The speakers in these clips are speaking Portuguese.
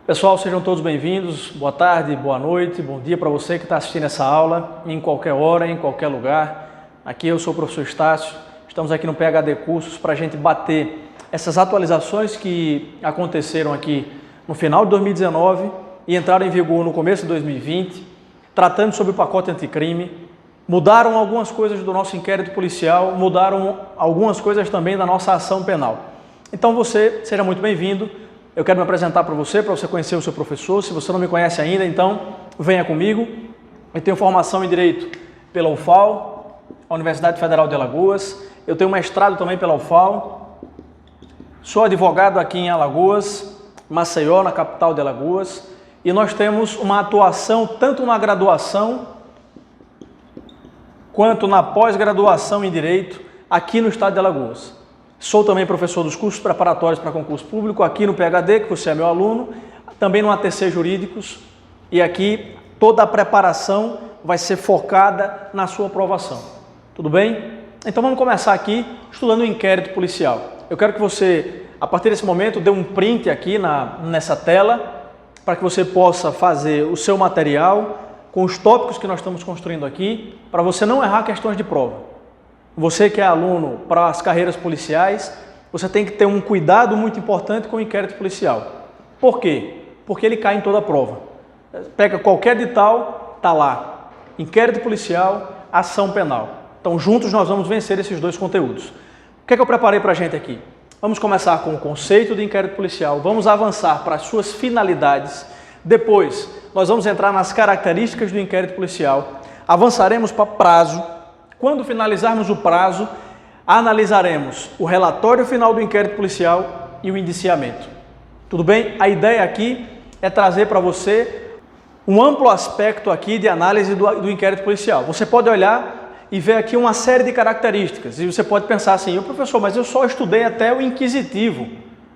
Pessoal, sejam todos bem-vindos. Boa tarde, boa noite, bom dia para você que está assistindo essa aula em qualquer hora, em qualquer lugar. Aqui eu sou o professor Estácio, estamos aqui no PhD Cursos para a gente bater essas atualizações que aconteceram aqui no final de 2019 e entraram em vigor no começo de 2020, tratando sobre o pacote anticrime. Mudaram algumas coisas do nosso inquérito policial, mudaram algumas coisas também da nossa ação penal. Então você, seja muito bem-vindo. Eu quero me apresentar para você conhecer o seu professor. Se você não me conhece ainda, então venha comigo. Eu tenho formação em Direito pela UFAL, a Universidade Federal de Alagoas. Eu tenho mestrado também pela UFAL. Sou advogado aqui em Alagoas, Maceió, na capital de Alagoas. E nós temos uma atuação tanto na graduação quanto na pós-graduação em Direito aqui no estado de Alagoas. Sou também professor dos cursos preparatórios para concurso público aqui no PhD, que você é meu aluno, também no ATC Jurídicos, e aqui toda a preparação vai ser focada na sua aprovação. Tudo bem? Então vamos começar aqui estudando o inquérito policial. Eu quero que você, a partir desse momento, dê um print aqui nessa tela, para que você possa fazer o seu material com os tópicos que nós estamos construindo aqui, para você não errar questões de prova. Você que é aluno para as carreiras policiais, você tem que ter um cuidado muito importante com o inquérito policial. Por quê? Porque ele cai em toda a prova. Pega qualquer edital, está lá. Inquérito policial, ação penal. Então juntos nós vamos vencer esses dois conteúdos. O que é que eu preparei para a gente aqui? Vamos começar com o conceito de inquérito policial, vamos avançar para as suas finalidades. Depois nós vamos entrar nas características do inquérito policial, avançaremos para prazo. Quando finalizarmos o prazo, analisaremos o relatório final do inquérito policial e o indiciamento. Tudo bem? A ideia aqui é trazer para você um amplo aspecto aqui de análise do inquérito policial. Você pode olhar e ver aqui uma série de características. E você pode pensar assim, professor, mas eu só estudei até o inquisitivo.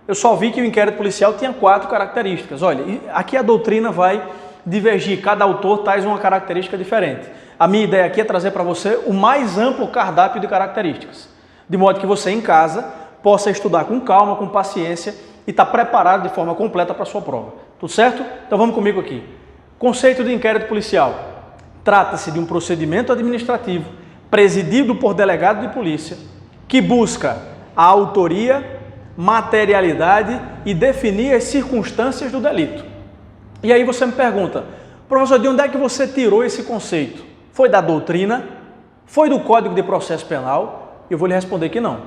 Eu só vi que o inquérito policial tinha 4 características. Olha, aqui a doutrina vai divergir, cada autor traz uma característica diferente. A minha ideia aqui é trazer para você o mais amplo cardápio de características, de modo que você em casa possa estudar com calma, com paciência e estar preparado de forma completa para a sua prova. Tudo certo? Então vamos comigo aqui. Conceito de inquérito policial. Trata-se de um procedimento administrativo presidido por delegado de polícia que busca a autoria, materialidade e definir as circunstâncias do delito. E aí você me pergunta, professor, de onde é que você tirou esse conceito? Foi da doutrina? Foi do Código de Processo Penal? Eu vou lhe responder que não.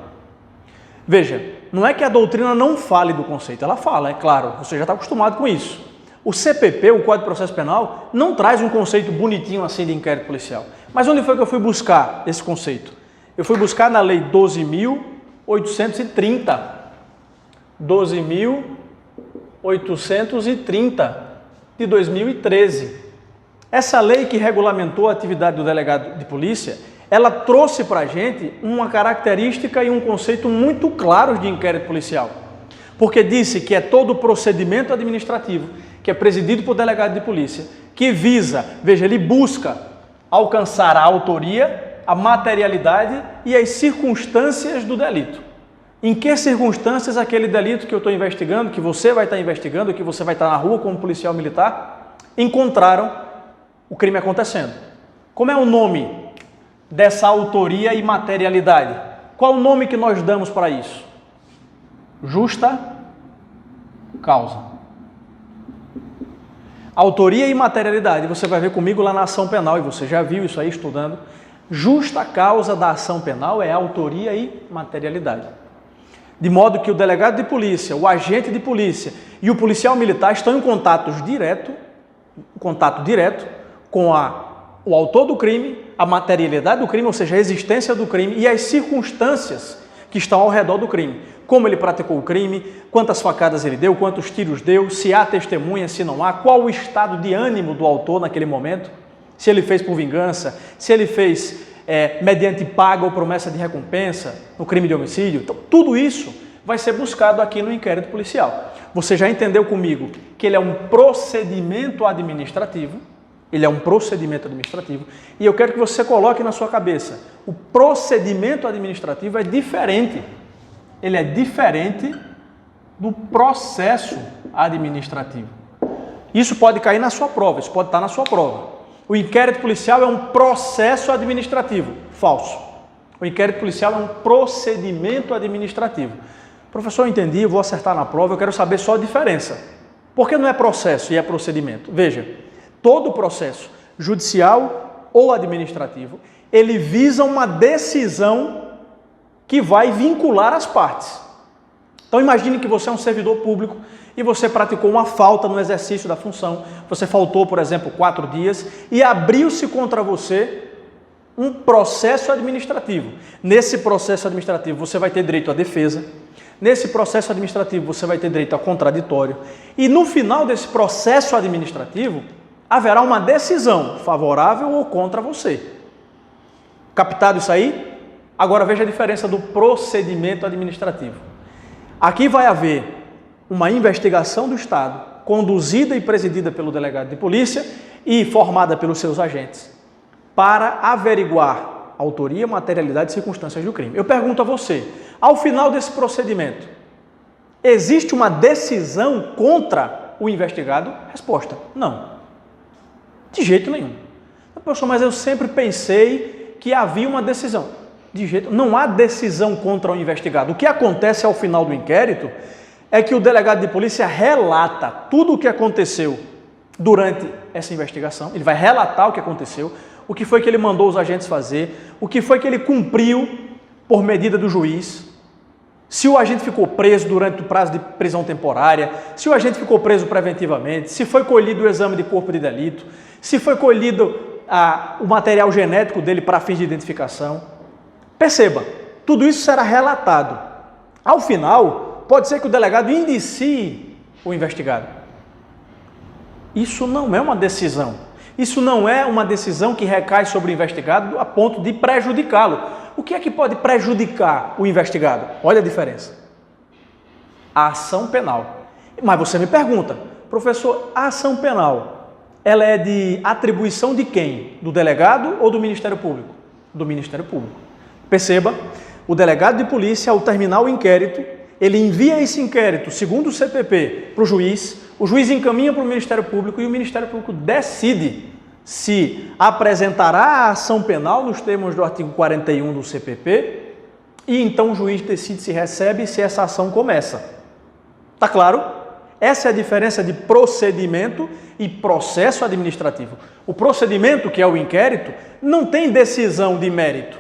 Veja, não é que a doutrina não fale do conceito, ela fala, é claro, você já está acostumado com isso. O CPP, o Código de Processo Penal, não traz um conceito bonitinho assim de inquérito policial. Mas onde foi que eu fui buscar esse conceito? Eu fui buscar na Lei 12.830. 12.830 de 2013. Essa lei que regulamentou a atividade do delegado de polícia, ela trouxe para a gente uma característica e um conceito muito claros de inquérito policial. Porque disse que é todo o procedimento administrativo que é presidido por delegado de polícia, que visa, veja, ele busca alcançar a autoria, a materialidade e as circunstâncias do delito. Em que circunstâncias aquele delito que eu estou investigando, que você vai estar investigando, que você vai estar na rua como policial militar, encontraram o crime acontecendo. Como é o nome dessa autoria e materialidade? Qual o nome que nós damos para isso? Justa causa. Autoria e materialidade, você vai ver comigo lá na ação penal, e você já viu isso aí estudando. Justa causa da ação penal é autoria e materialidade. De modo que o delegado de polícia, o agente de polícia e o policial militar estão em contato direto com o autor do crime, a materialidade do crime, ou seja, a existência do crime e as circunstâncias que estão ao redor do crime. Como ele praticou o crime, quantas facadas ele deu, quantos tiros deu, se há testemunha, se não há, qual o estado de ânimo do autor naquele momento, se ele fez por vingança, se ele fez mediante paga ou promessa de recompensa no crime de homicídio. Então, tudo isso vai ser buscado aqui no inquérito policial. Você já entendeu comigo que ele é um procedimento administrativo, e eu quero que você coloque na sua cabeça, o procedimento administrativo é diferente, ele é diferente do processo administrativo. Isso pode cair na sua prova, isso pode estar na sua prova. O inquérito policial é um processo administrativo. Falso. O inquérito policial é um procedimento administrativo. Professor, eu entendi, eu vou acertar na prova, eu quero saber só a diferença. Por que não é processo e é procedimento? Veja, todo processo judicial ou administrativo, ele visa uma decisão que vai vincular as partes. Então imagine que você é um servidor público e você praticou uma falta no exercício da função, você faltou, por exemplo, 4 dias e abriu-se contra você um processo administrativo. Nesse processo administrativo você vai ter direito à defesa, nesse processo administrativo você vai ter direito ao contraditório e no final desse processo administrativo haverá uma decisão favorável ou contra você. Captado isso aí? Agora veja a diferença do procedimento administrativo. Aqui vai haver uma investigação do Estado, conduzida e presidida pelo delegado de polícia e formada pelos seus agentes, para averiguar autoria, materialidade e circunstâncias do crime. Eu pergunto a você, ao final desse procedimento, existe uma decisão contra o investigado? Resposta, não. De jeito nenhum. Professor, mas eu sempre pensei que havia uma decisão. De jeito, não há decisão contra o investigado. O que acontece ao final do inquérito é que o delegado de polícia relata tudo o que aconteceu durante essa investigação. Ele vai relatar o que aconteceu, o que foi que ele mandou os agentes fazer, o que foi que ele cumpriu por medida do juiz, se o agente ficou preso durante o prazo de prisão temporária, se o agente ficou preso preventivamente, se foi colhido o exame de corpo de delito, se foi colhido o material genético dele para fins de identificação. Perceba, tudo isso será relatado. Ao final, pode ser que o delegado indicie o investigado. Isso não é uma decisão. Isso não é uma decisão que recai sobre o investigado a ponto de prejudicá-lo. O que é que pode prejudicar o investigado? Olha a diferença. A ação penal. Mas você me pergunta, professor, a ação penal, ela é de atribuição de quem? Do delegado ou do Ministério Público? Do Ministério Público. Perceba, o delegado de polícia, ao terminar o inquérito, ele envia esse inquérito, segundo o CPP, para o juiz encaminha para o Ministério Público e o Ministério Público decide se apresentará a ação penal nos termos do artigo 41 do CPP e então o juiz decide se recebe e se essa ação começa. Tá claro? Essa é a diferença de procedimento e processo administrativo. O procedimento, que é o inquérito, não tem decisão de mérito.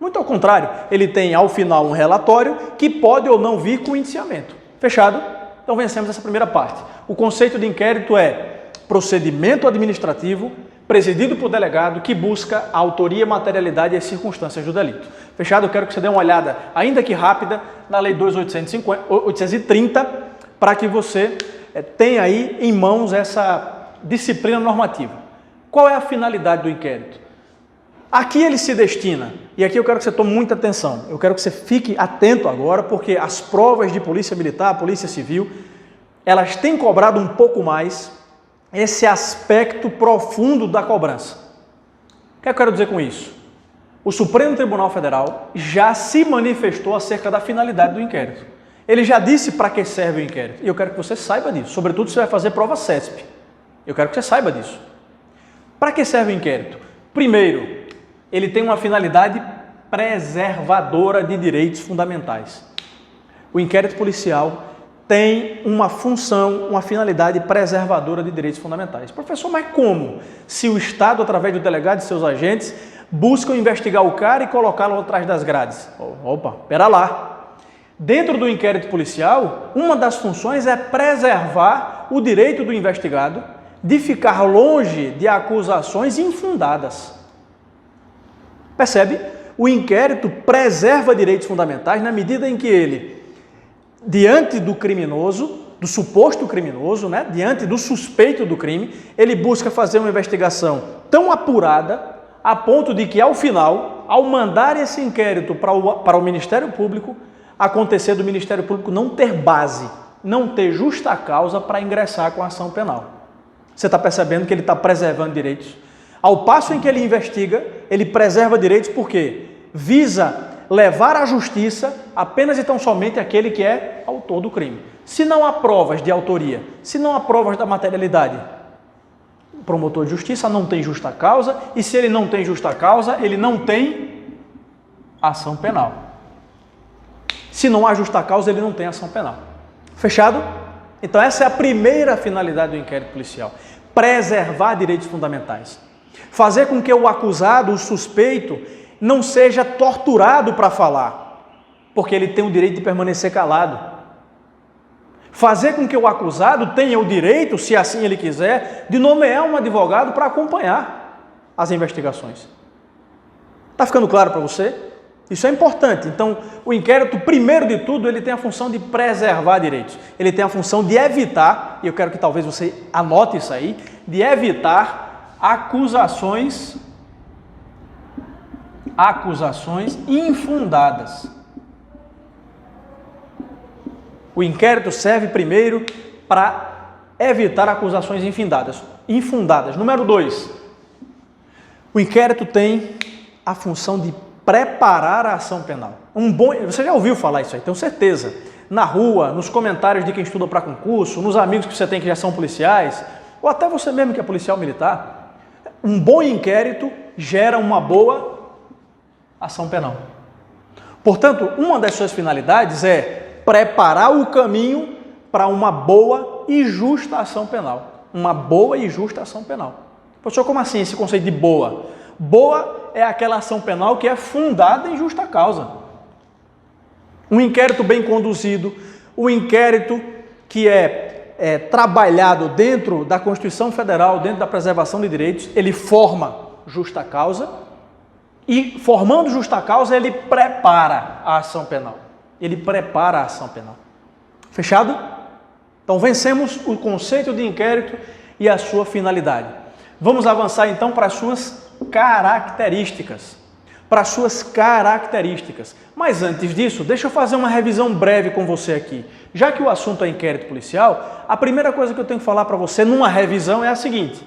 Muito ao contrário, ele tem ao final um relatório que pode ou não vir com indiciamento. Fechado? Então vencemos essa primeira parte. O conceito de inquérito é procedimento administrativo presidido por delegado que busca a autoria, materialidade e as circunstâncias do delito. Fechado? Eu quero que você dê uma olhada, ainda que rápida, na Lei 2.830, para que você tenha aí em mãos essa disciplina normativa. Qual é a finalidade do inquérito? Aqui ele se destina, e aqui eu quero que você tome muita atenção, eu quero que você fique atento agora, porque as provas de polícia militar, polícia civil, elas têm cobrado um pouco mais esse aspecto profundo da cobrança. O que eu quero dizer com isso? O Supremo Tribunal Federal já se manifestou acerca da finalidade do inquérito. Ele já disse para que serve o inquérito, e eu quero que você saiba disso, sobretudo se você vai fazer prova CESP. Eu quero que você saiba disso. Para que serve o inquérito? Primeiro, ele tem uma finalidade preservadora de direitos fundamentais. O inquérito policial tem uma função, uma finalidade preservadora de direitos fundamentais. Professor, mas como? Se o Estado, através do delegado e seus agentes, buscam investigar o cara e colocá-lo atrás das grades. Opa, pera lá. Dentro do inquérito policial, uma das funções é preservar o direito do investigado de ficar longe de acusações infundadas. Percebe? O inquérito preserva direitos fundamentais na medida em que ele, diante do criminoso, do suposto criminoso, diante do suspeito do crime, ele busca fazer uma investigação tão apurada a ponto de que, ao final, ao mandar esse inquérito para o Ministério Público, acontecer do Ministério Público não ter base, não ter justa causa para ingressar com a ação penal. Você está percebendo que ele está preservando direitos? Ao passo em que ele investiga, ele preserva direitos porque visa levar à justiça apenas e tão somente aquele que é autor do crime. Se não há provas de autoria, se não há provas da materialidade, o promotor de justiça não tem justa causa, e se ele não tem justa causa, ele não tem ação penal. Se não há justa causa, ele não tem ação penal. Fechado? Então essa é a primeira finalidade do inquérito policial: preservar direitos fundamentais. Fazer com que o acusado, o suspeito, não seja torturado para falar, porque ele tem o direito de permanecer calado. Fazer com que o acusado tenha o direito, se assim ele quiser, de nomear um advogado para acompanhar as investigações. Está ficando claro para você? Isso é importante. Então, o inquérito, primeiro de tudo, ele tem a função de preservar direitos. Ele tem a função de evitar, e eu quero que talvez você anote isso aí, de evitar acusações infundadas. O inquérito serve primeiro para evitar acusações infundadas. Número 2, o inquérito tem a função de preparar a ação penal. Você já ouviu falar isso aí, tenho certeza. Na rua, nos comentários de quem estuda para concurso, nos amigos que você tem que já são policiais, ou até você mesmo que é policial militar. Um bom inquérito gera uma boa ação penal. Portanto, uma das suas finalidades é preparar o caminho para uma boa e justa ação penal. Uma boa e justa ação penal. Professor, como assim esse conceito de boa? Boa é aquela ação penal que é fundada em justa causa. Um inquérito bem conduzido, um inquérito que é trabalhado dentro da Constituição Federal, dentro da preservação de direitos, ele forma justa causa e, formando justa causa, ele prepara a ação penal. Ele prepara a ação penal. Fechado? Então, vencemos o conceito de inquérito e a sua finalidade. Vamos avançar, então, para as suas características. Mas, antes disso, deixa eu fazer uma revisão breve com você aqui. Já que o assunto é inquérito policial, a primeira coisa que eu tenho que falar para você numa revisão é a seguinte.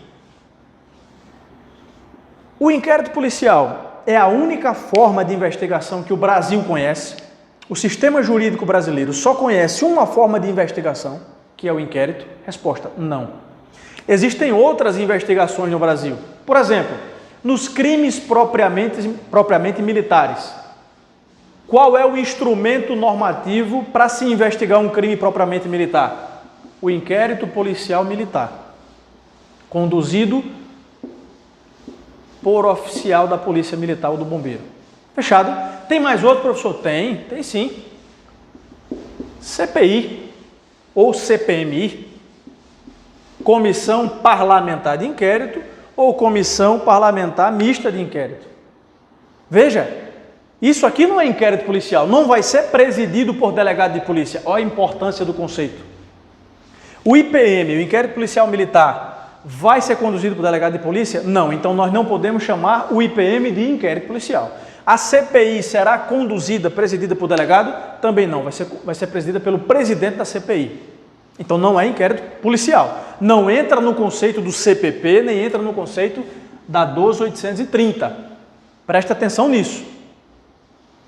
O inquérito policial é a única forma de investigação que o Brasil conhece. O sistema jurídico brasileiro só conhece uma forma de investigação, que é o inquérito. Resposta: não. Existem outras investigações no Brasil. Por exemplo, nos crimes propriamente militares. Qual é o instrumento normativo para se investigar um crime propriamente militar? O inquérito policial militar, conduzido por oficial da Polícia Militar ou do Bombeiro. Fechado? Tem mais outro, professor? Tem sim. CPI ou CPMI, Comissão Parlamentar de Inquérito ou Comissão Parlamentar Mista de Inquérito. Veja, isso aqui não é inquérito policial, não vai ser presidido por delegado de polícia. Olha a importância do conceito. O IPM, o Inquérito Policial Militar, vai ser conduzido por delegado de polícia? Não, então nós não podemos chamar o IPM de inquérito policial. A CPI será presidida por delegado? Também não, vai ser presidida pelo presidente da CPI. Então não é inquérito policial. Não entra no conceito do CPP, nem entra no conceito da 12.830. Presta atenção nisso.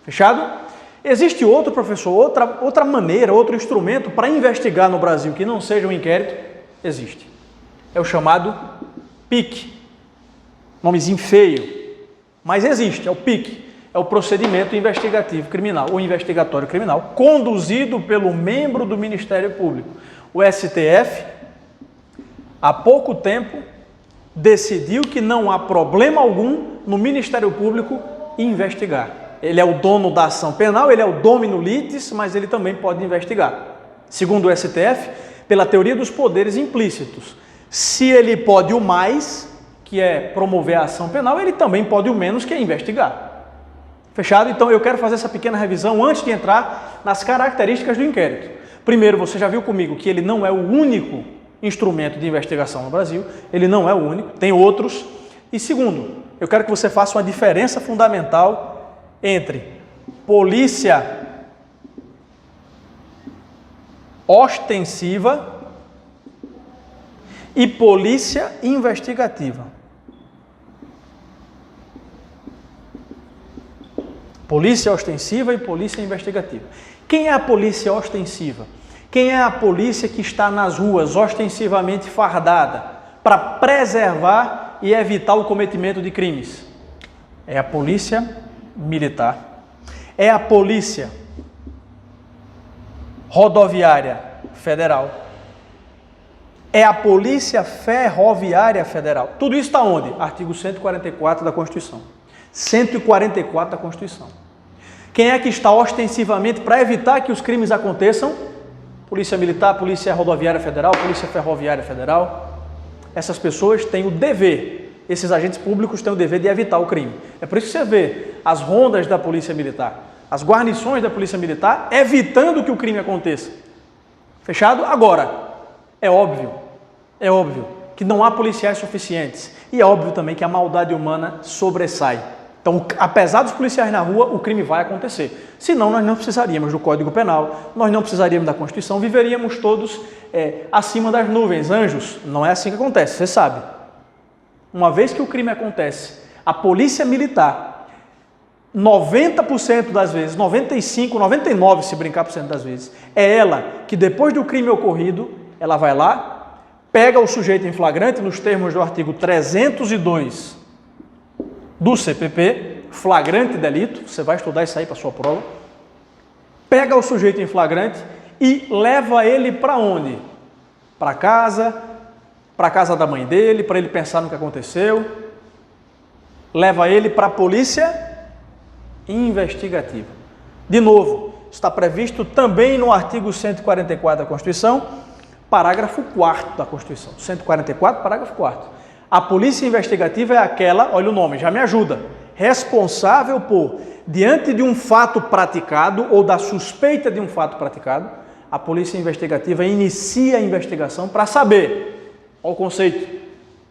Fechado? Existe outro, professor, outra maneira, outro instrumento para investigar no Brasil que não seja um inquérito? Existe. É o chamado PIC. Nomezinho feio. Mas existe, é o PIC, é o procedimento investigativo criminal, ou investigatório criminal, conduzido pelo membro do Ministério Público. O STF, há pouco tempo, decidiu que não há problema algum no Ministério Público investigar. Ele é o dono da ação penal, ele é o domino litis, mas ele também pode investigar. Segundo o STF, pela teoria dos poderes implícitos, se ele pode o mais, que é promover a ação penal, ele também pode o menos, que é investigar. Fechado? Então eu quero fazer essa pequena revisão antes de entrar nas características do inquérito. Primeiro, você já viu comigo que ele não é o único instrumento de investigação no Brasil, ele não é o único, tem outros. E segundo, eu quero que você faça uma diferença fundamental entre polícia ostensiva e polícia investigativa. Polícia ostensiva e polícia investigativa. Quem é a polícia ostensiva? Quem é a polícia que está nas ruas ostensivamente fardada para preservar e evitar o cometimento de crimes? É a Polícia Militar. É a Polícia Rodoviária Federal. É a Polícia Ferroviária Federal. Tudo isso está onde? Artigo 144 da Constituição. 144 da Constituição. Quem é que está ostensivamente para evitar que os crimes aconteçam? Polícia Militar, Polícia Rodoviária Federal, Polícia Ferroviária Federal. Essas pessoas têm o dever, esses agentes públicos têm o dever de evitar o crime. É por isso que você vê as rondas da Polícia Militar, as guarnições da Polícia Militar evitando que o crime aconteça. Fechado? Agora, é óbvio que não há policiais suficientes e é óbvio também que a maldade humana sobressai. Então, apesar dos policiais na rua, o crime vai acontecer. Senão, nós não precisaríamos do Código Penal, nós não precisaríamos da Constituição, viveríamos todos acima das nuvens, anjos. Não é assim que acontece, você sabe. Uma vez que o crime acontece, a Polícia Militar, 90% das vezes, 95%, 99% se brincar por cento das vezes, é ela que depois do crime ocorrido, ela vai lá, pega o sujeito em flagrante, nos termos do artigo 302 do CPP, flagrante delito, você vai estudar isso aí para a sua prova, pega o sujeito em flagrante e leva ele para onde? Para casa da mãe dele, para ele pensar no que aconteceu, leva ele para a polícia investigativa. De novo, está previsto também no artigo 144 da Constituição, parágrafo 4º da Constituição, 144, parágrafo 4º. A polícia investigativa é aquela, olha o nome, já me ajuda, responsável por, diante de um fato praticado ou da suspeita de um fato praticado, a polícia investigativa inicia a investigação para saber, olha o conceito,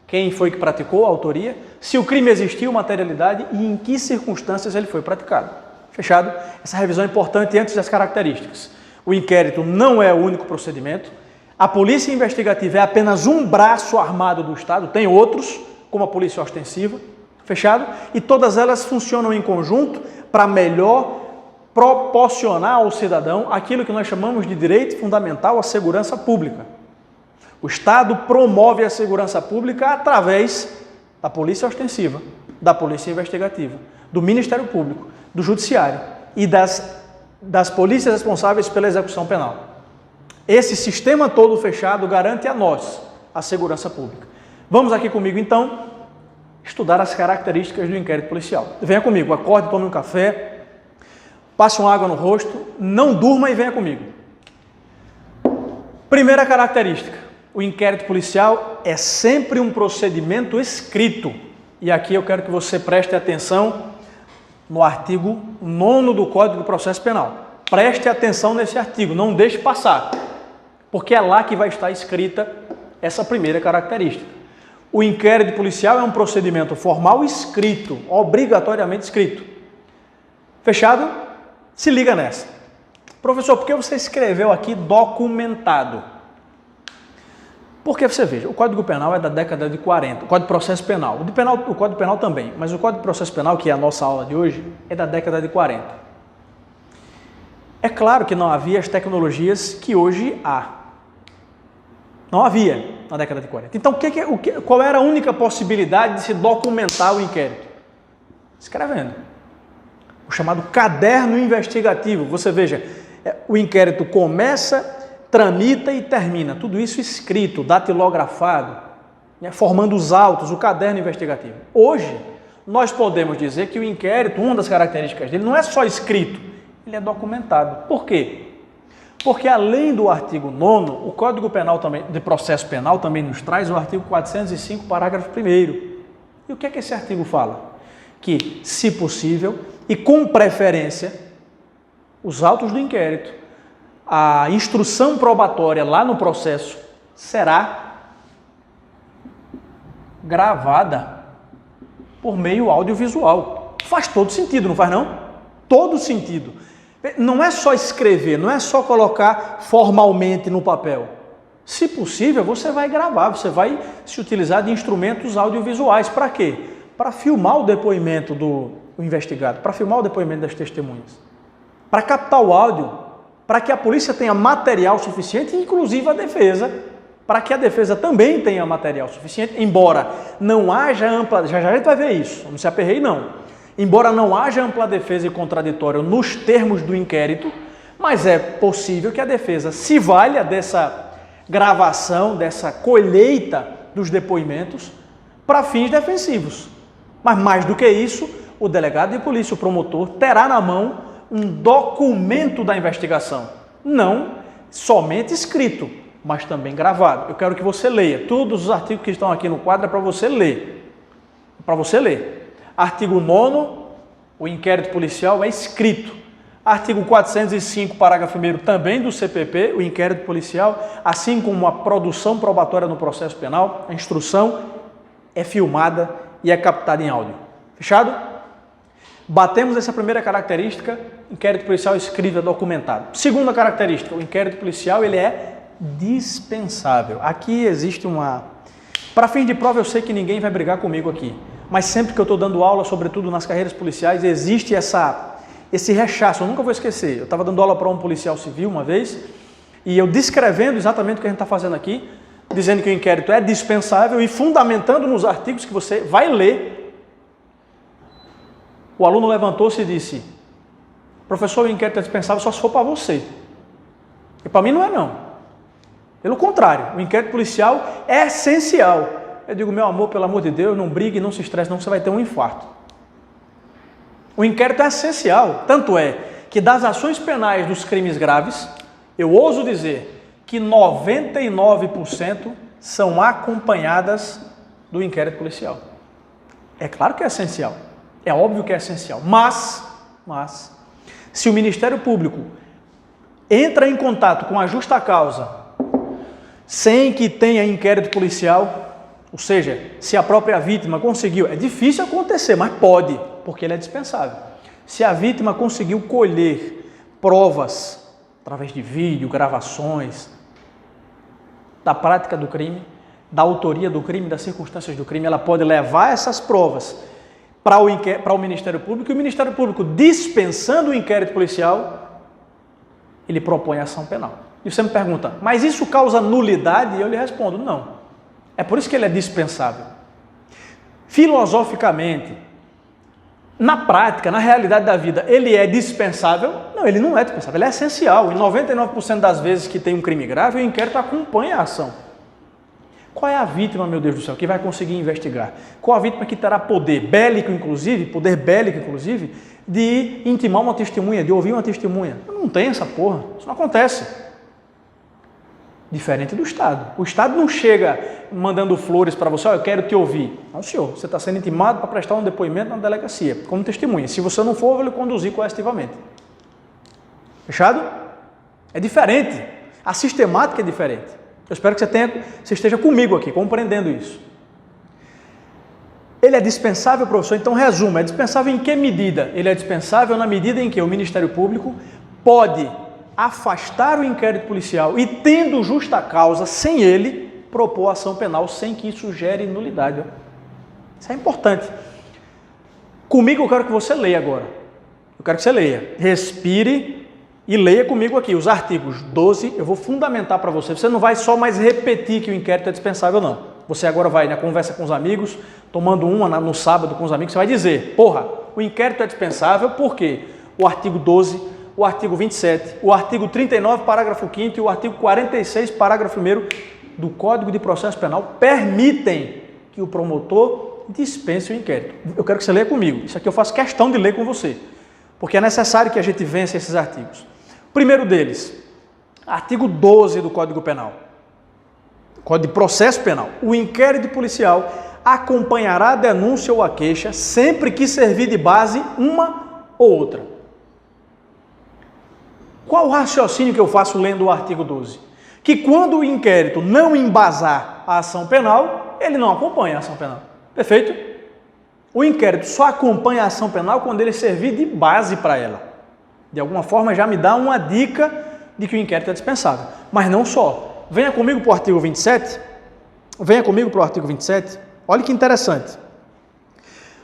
quem foi que praticou a autoria, se o crime existiu, materialidade e em que circunstâncias ele foi praticado. Fechado? Essa revisão é importante antes das características. O inquérito não é o único procedimento. A polícia investigativa é apenas um braço armado do Estado, tem outros, como a polícia ostensiva, fechado? E todas elas funcionam em conjunto para melhor proporcionar ao cidadão aquilo que nós chamamos de direito fundamental à segurança pública. O Estado promove a segurança pública através da polícia ostensiva, da polícia investigativa, do Ministério Público, do Judiciário e das polícias responsáveis pela execução penal. Esse sistema todo fechado garante a nós a segurança pública. Vamos aqui comigo, então, estudar as características do inquérito policial. Venha comigo, acorde, tome um café, passe uma água no rosto, não durma e venha comigo. Primeira característica, o inquérito policial é sempre um procedimento escrito. E aqui eu quero que você preste atenção no artigo 9º do Código de Processo Penal. Preste atenção nesse artigo, não deixe passar, porque é lá que vai estar escrita essa primeira característica. O inquérito policial é um procedimento formal escrito, obrigatoriamente escrito. Fechado? Se liga nessa. Professor, por que você escreveu aqui documentado? Porque você veja, o Código Penal é da década de 40, o Código de Processo Penal, o Código Penal também, mas o Código de Processo Penal, que é a nossa aula de hoje, é da década de 40. É claro que não havia as tecnologias que hoje há. Não havia na década de 40. Então, qual era a única possibilidade de se documentar o inquérito? Escrevendo. O chamado caderno investigativo. Você veja, o inquérito começa, tramita e termina. Tudo isso escrito, datilografado, formando os autos, o caderno investigativo. Hoje, nós podemos dizer que o inquérito, uma das características dele, não é só escrito, ele é documentado. Por quê? Porque além do artigo 9º, o Código Penal também, de Processo Penal também nos traz o artigo 405, parágrafo 1º. E o que é que esse artigo fala? Que, se possível, e com preferência, os autos do inquérito, a instrução probatória lá no processo será gravada por meio audiovisual. Faz todo sentido, não faz não? Todo sentido. Não é só escrever, não é só colocar formalmente no papel. Se possível, você vai gravar, você vai se utilizar de instrumentos audiovisuais. Para quê? Para filmar o depoimento do investigado, para filmar o depoimento das testemunhas, para captar o áudio, para que a polícia tenha material suficiente, inclusive a defesa, para que a defesa também tenha material suficiente, embora não haja ampla... Já a gente vai ver isso, não se aperreie não. Embora não haja ampla defesa e contraditório nos termos do inquérito, mas é possível que a defesa se valha dessa gravação, dessa colheita dos depoimentos para fins defensivos. Mas mais do que isso, o delegado de polícia, o promotor, terá na mão um documento da investigação, não somente escrito, mas também gravado. Eu quero que você leia. Todos os artigos que estão aqui no quadro é para você ler. Para você ler. Artigo 9º, o inquérito policial é escrito. Artigo 405, parágrafo 1º, também do CPP, o inquérito policial, assim como a produção probatória no processo penal, a instrução é filmada e é captada em áudio. Fechado? Batemos essa primeira característica, inquérito policial escrito, é documentado. Segunda característica, o inquérito policial ele é dispensável. Aqui existe uma... Para fim de prova, eu sei que ninguém vai brigar comigo aqui, mas sempre que eu estou dando aula, sobretudo nas carreiras policiais, existe esse rechaço, eu nunca vou esquecer. Eu estava dando aula para um policial civil uma vez, e eu descrevendo exatamente o que a gente está fazendo aqui, dizendo que o inquérito é dispensável e fundamentando nos artigos que você vai ler. O aluno levantou-se e disse: professor, o inquérito é dispensável só se for para você. E para mim não é não. Pelo contrário, o inquérito policial é essencial. Eu digo, meu amor, pelo amor de Deus, não brigue, não se estresse, não, você vai ter um infarto. O inquérito é essencial, tanto é que das ações penais dos crimes graves, eu ouso dizer que 99% são acompanhadas do inquérito policial. É claro que é essencial, é óbvio que é essencial, mas se o Ministério Público entra em contato com a justa causa sem que tenha inquérito policial, ou seja, se a própria vítima conseguiu, é difícil acontecer, mas pode, porque ele é dispensável. Se a vítima conseguiu colher provas, através de vídeo, gravações, da prática do crime, da autoria do crime, das circunstâncias do crime, ela pode levar essas provas para o Ministério Público, e o Ministério Público, dispensando o inquérito policial, ele propõe a ação penal. E você me pergunta, mas isso causa nulidade? E eu lhe respondo, não. É por isso que ele é dispensável. Filosoficamente, na prática, na realidade da vida, ele é dispensável? Não, ele não é dispensável, ele é essencial. Em 99% das vezes que tem um crime grave, o inquérito acompanha a ação. Qual é a vítima, meu Deus do céu, que vai conseguir investigar? Qual a vítima que terá poder bélico, inclusive, de intimar uma testemunha, de ouvir uma testemunha? Não tem essa porra, isso não acontece. Diferente do Estado. O Estado não chega mandando flores para você, eu quero te ouvir. Não, senhor, você está sendo intimado para prestar um depoimento na delegacia, como testemunha. Se você não for, eu vou lhe conduzir coercitivamente. Fechado? É diferente. A sistemática é diferente. Eu espero que você esteja comigo aqui, compreendendo isso. Ele é dispensável, professor? Então, resumo, é dispensável em que medida? Ele é dispensável na medida em que o Ministério Público pode afastar o inquérito policial e, tendo justa causa, sem ele, propor ação penal, sem que isso gere nulidade. Isso é importante. Comigo eu quero que você leia agora. Eu quero que você leia. Respire e leia comigo aqui. Os artigos 12, eu vou fundamentar para você. Você não vai só mais repetir que o inquérito é dispensável, não. Você agora vai na conversa com os amigos, tomando uma no sábado com os amigos, você vai dizer, porra, o inquérito é dispensável porque o artigo 12, o artigo 27, o artigo 39, parágrafo 5º e o artigo 46, parágrafo 1º do Código de Processo Penal permitem que o promotor dispense o inquérito. Eu quero que você leia comigo. Isso aqui eu faço questão de ler com você, porque é necessário que a gente vença esses artigos. O primeiro deles, artigo 12 do Código Penal, Código de Processo Penal. O inquérito policial acompanhará a denúncia ou a queixa sempre que servir de base uma ou outra. Qual o raciocínio que eu faço lendo o artigo 12? Que quando o inquérito não embasar a ação penal, ele não acompanha a ação penal. Perfeito? O inquérito só acompanha a ação penal quando ele servir de base para ela. De alguma forma já me dá uma dica de que o inquérito é dispensável. Mas não só. Venha comigo para o artigo 27. Venha comigo para o artigo 27. Olha que interessante.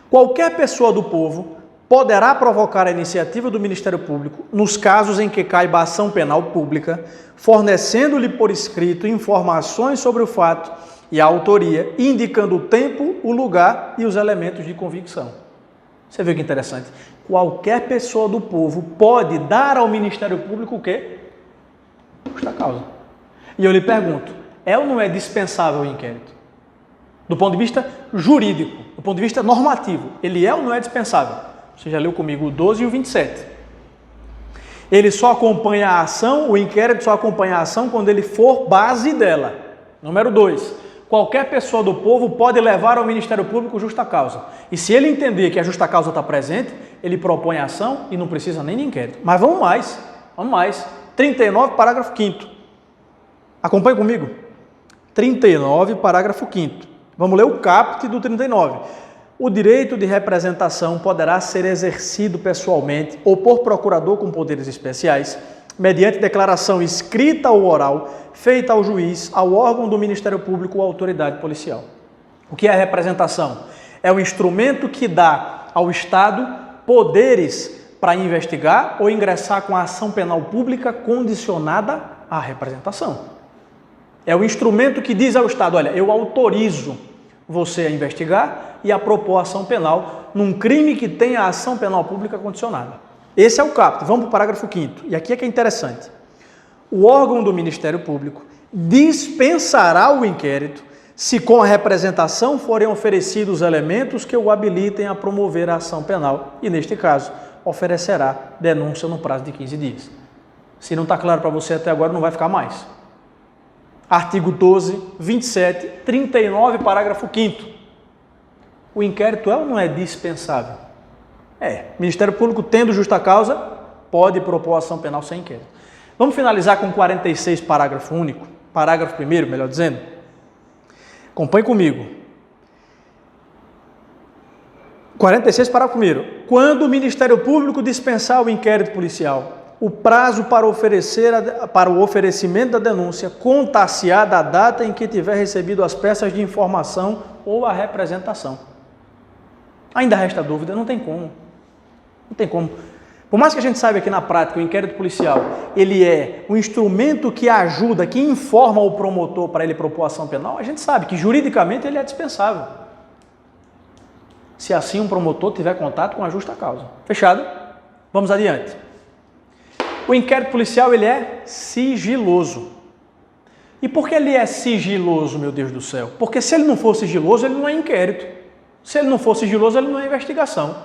Qualquer pessoa do povo poderá provocar a iniciativa do Ministério Público nos casos em que caiba ação penal pública, fornecendo-lhe por escrito informações sobre o fato e a autoria, indicando o tempo, o lugar e os elementos de convicção. Você vê que interessante? Qualquer pessoa do povo pode dar ao Ministério Público o quê? Justa causa. E eu lhe pergunto, é ou não é dispensável o inquérito? Do ponto de vista jurídico, do ponto de vista normativo, ele é ou não é dispensável? Você já leu comigo o 12 e o 27. Ele só acompanha a ação, o inquérito só acompanha a ação quando ele for base dela. Número 2. Qualquer pessoa do povo pode levar ao Ministério Público justa causa. E se ele entender que a justa causa está presente, ele propõe a ação e não precisa nem de inquérito. Mas vamos mais. 39, parágrafo 5º. Acompanhe comigo. 39, parágrafo 5º. Vamos ler o caput do 39. O direito de representação poderá ser exercido pessoalmente ou por procurador com poderes especiais, mediante declaração escrita ou oral, feita ao juiz, ao órgão do Ministério Público ou autoridade policial. O que é a representação? É o instrumento que dá ao Estado poderes para investigar ou ingressar com a ação penal pública condicionada à representação. É o instrumento que diz ao Estado, olha, eu autorizo você a investigar e a propor ação penal num crime que tenha a ação penal pública condicionada. Esse é o caput. Vamos para o parágrafo 5º. E aqui é que é interessante. O órgão do Ministério Público dispensará o inquérito se com a representação forem oferecidos elementos que o habilitem a promover a ação penal e, neste caso, oferecerá denúncia no prazo de 15 dias. Se não está claro para você até agora, não vai ficar mais. Artigo 12, 27, 39, parágrafo 5º. O inquérito é ou não é dispensável? É. Ministério Público, tendo justa causa, pode propor ação penal sem inquérito. Vamos finalizar com 46, parágrafo único. Parágrafo 1º, melhor dizendo. Acompanhe comigo. 46, parágrafo 1º. Quando o Ministério Público dispensar o inquérito policial, o prazo para o oferecimento da denúncia contar-se-á da data em que tiver recebido as peças de informação ou a representação. Ainda resta dúvida? Não tem como. Não tem como. Por mais que a gente saiba que na prática o inquérito policial ele é um instrumento que ajuda, que informa o promotor para ele propor ação penal, a gente sabe que juridicamente ele é dispensável. Se assim um promotor tiver contato com a justa causa. Fechado? Vamos adiante. O inquérito policial ele é sigiloso. E por que ele é sigiloso, meu Deus do céu? Porque se ele não for sigiloso, ele não é inquérito. Se ele não for sigiloso, ele não é investigação.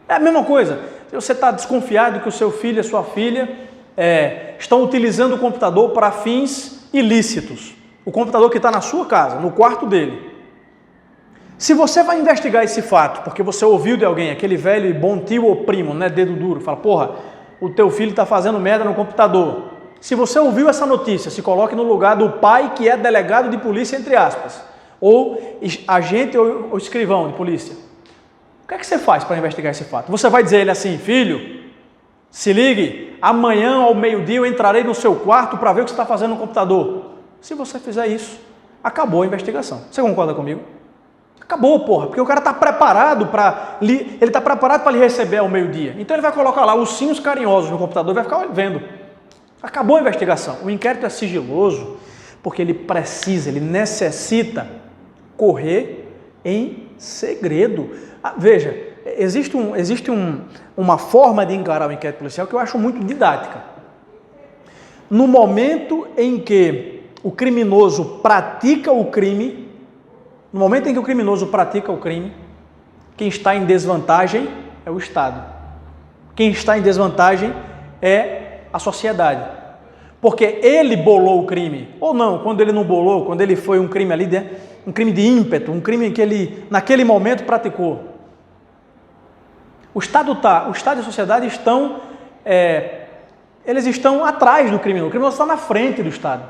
É a mesma coisa. Se você está desconfiado que o seu filho e a sua filha estão utilizando o computador para fins ilícitos. O computador que está na sua casa, no quarto dele. Se você vai investigar esse fato, porque você ouviu de alguém, aquele velho e bom tio ou primo, né, dedo duro, fala, porra, o teu filho está fazendo merda no computador. Se você ouviu essa notícia, se coloque no lugar do pai que é delegado de polícia, entre aspas, ou agente ou escrivão de polícia. O que é que você faz para investigar esse fato? Você vai dizer a ele assim, filho, se ligue, amanhã ao meio-dia eu entrarei no seu quarto para ver o que você está fazendo no computador. Se você fizer isso, acabou a investigação. Você concorda comigo? Acabou, porra, porque o cara está preparado para lhe receber ao meio-dia. Então ele vai colocar lá ursinhos carinhosos no computador e vai ficar vendo. Acabou a investigação. O inquérito é sigiloso porque ele necessita correr em segredo. Veja, existe uma forma de encarar o inquérito policial que eu acho muito didática. No momento em que o criminoso pratica o crime, quem está em desvantagem é o Estado. Quem está em desvantagem é a sociedade. Porque ele bolou o crime, ou não, quando ele não bolou, quando ele foi um crime ali, um crime de ímpeto, um crime que ele, naquele momento, praticou. O Estado e a sociedade eles estão atrás do criminoso. O criminoso está na frente do Estado.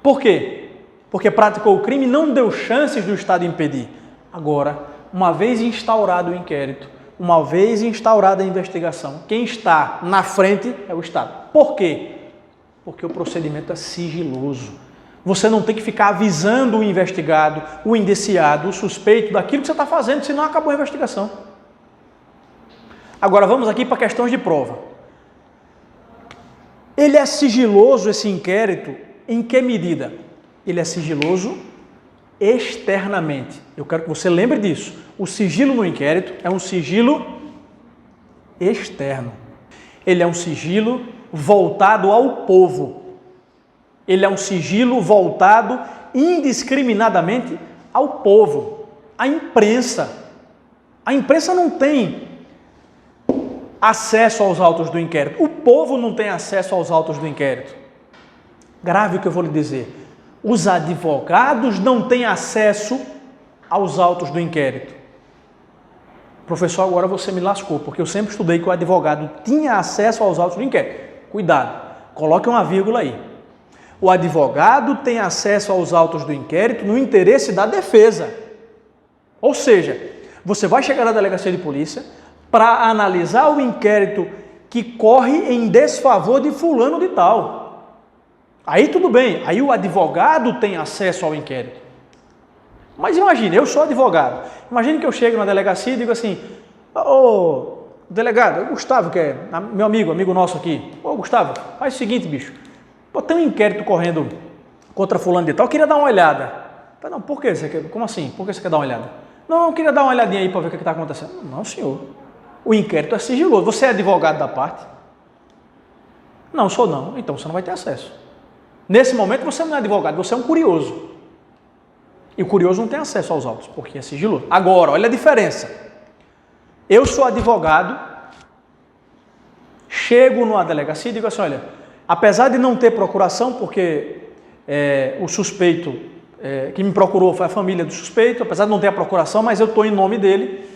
Por quê? Porque praticou o crime e não deu chances do Estado impedir. Agora, uma vez instaurado o inquérito, uma vez instaurada a investigação, quem está na frente é o Estado. Por quê? Porque o procedimento é sigiloso. Você não tem que ficar avisando o investigado, o indiciado, o suspeito daquilo que você está fazendo, senão acabou a investigação. Agora vamos aqui para questões de prova. Ele é sigiloso, esse inquérito, em que medida? Ele é sigiloso externamente. Eu quero que você lembre disso. O sigilo no inquérito é um sigilo externo. Ele é um sigilo voltado ao povo. Ele é um sigilo voltado indiscriminadamente ao povo, à imprensa. A imprensa não tem acesso aos autos do inquérito. O povo não tem acesso aos autos do inquérito. Grave o que eu vou lhe dizer. Os advogados não têm acesso aos autos do inquérito. Professor, agora você me lascou, porque eu sempre estudei que o advogado tinha acesso aos autos do inquérito. Cuidado, coloque uma vírgula aí. O advogado tem acesso aos autos do inquérito no interesse da defesa. Ou seja, você vai chegar na delegacia de polícia para analisar o inquérito que corre em desfavor de fulano de tal. Aí tudo bem, aí o advogado tem acesso ao inquérito. Mas imagine, eu sou advogado. Imagine que eu chego na delegacia e digo assim: ô delegado, Gustavo, que é meu amigo nosso aqui. Ô Gustavo, faz o seguinte, bicho. Pô, tem um inquérito correndo contra fulano de tal, eu queria dar uma olhada. Não, por que você quer? Como assim? Por que você quer dar uma olhada? Não, eu queria dar uma olhadinha aí para ver o que está acontecendo. Não, senhor. O inquérito é sigiloso. Você é advogado da parte? Não, sou não. Então você não vai ter acesso. Nesse momento você não é advogado, você é um curioso. E o curioso não tem acesso aos autos, porque é sigiloso. Agora, olha a diferença. Eu sou advogado, chego numa delegacia e digo assim: olha, apesar de não ter procuração, porque o suspeito que me procurou foi a família do suspeito, apesar de não ter a procuração, mas eu estou em nome dele,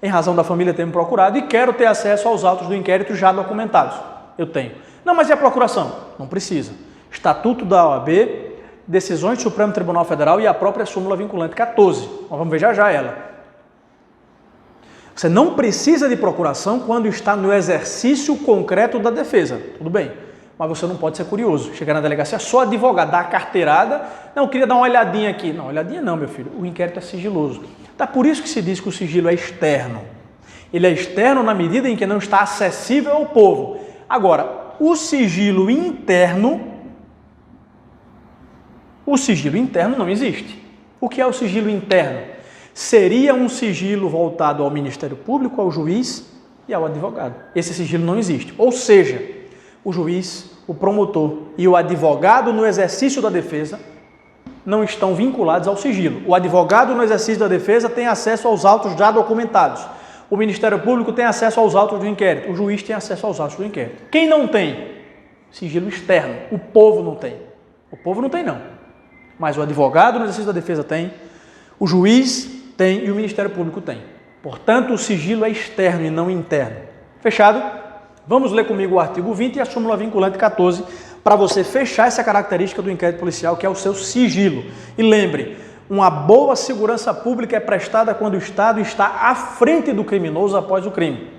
em razão da família ter me procurado, e quero ter acesso aos autos do inquérito já documentados. Eu tenho. Não, mas e a procuração? Não precisa. Estatuto da OAB, decisões do Supremo Tribunal Federal e a própria súmula vinculante 14. Nós vamos ver já ela. Você não precisa de procuração quando está no exercício concreto da defesa. Tudo bem. Mas você não pode ser curioso. Chegar na delegacia, só advogado, dar a carteirada. Não, eu queria dar uma olhadinha aqui. Não, olhadinha não, meu filho. O inquérito é sigiloso. Tá, por isso que se diz que o sigilo é externo. Ele é externo na medida em que não está acessível ao povo. Agora, o sigilo interno não existe. O que é o sigilo interno? Seria um sigilo voltado ao Ministério Público, ao juiz e ao advogado. Esse sigilo não existe. Ou seja, o juiz, o promotor e o advogado no exercício da defesa não estão vinculados ao sigilo. O advogado no exercício da defesa tem acesso aos autos já documentados. O Ministério Público tem acesso aos autos do inquérito. O juiz tem acesso aos autos do inquérito. Quem não tem? Sigilo externo. O povo não tem. O povo não tem, não. Mas o advogado no exercício da defesa tem, o juiz tem e o Ministério Público tem. Portanto, o sigilo é externo e não interno. Fechado? Vamos ler comigo o artigo 20 e a súmula vinculante 14 para você fechar essa característica do inquérito policial, que é o seu sigilo. E lembre, uma boa segurança pública é prestada quando o Estado está à frente do criminoso após o crime.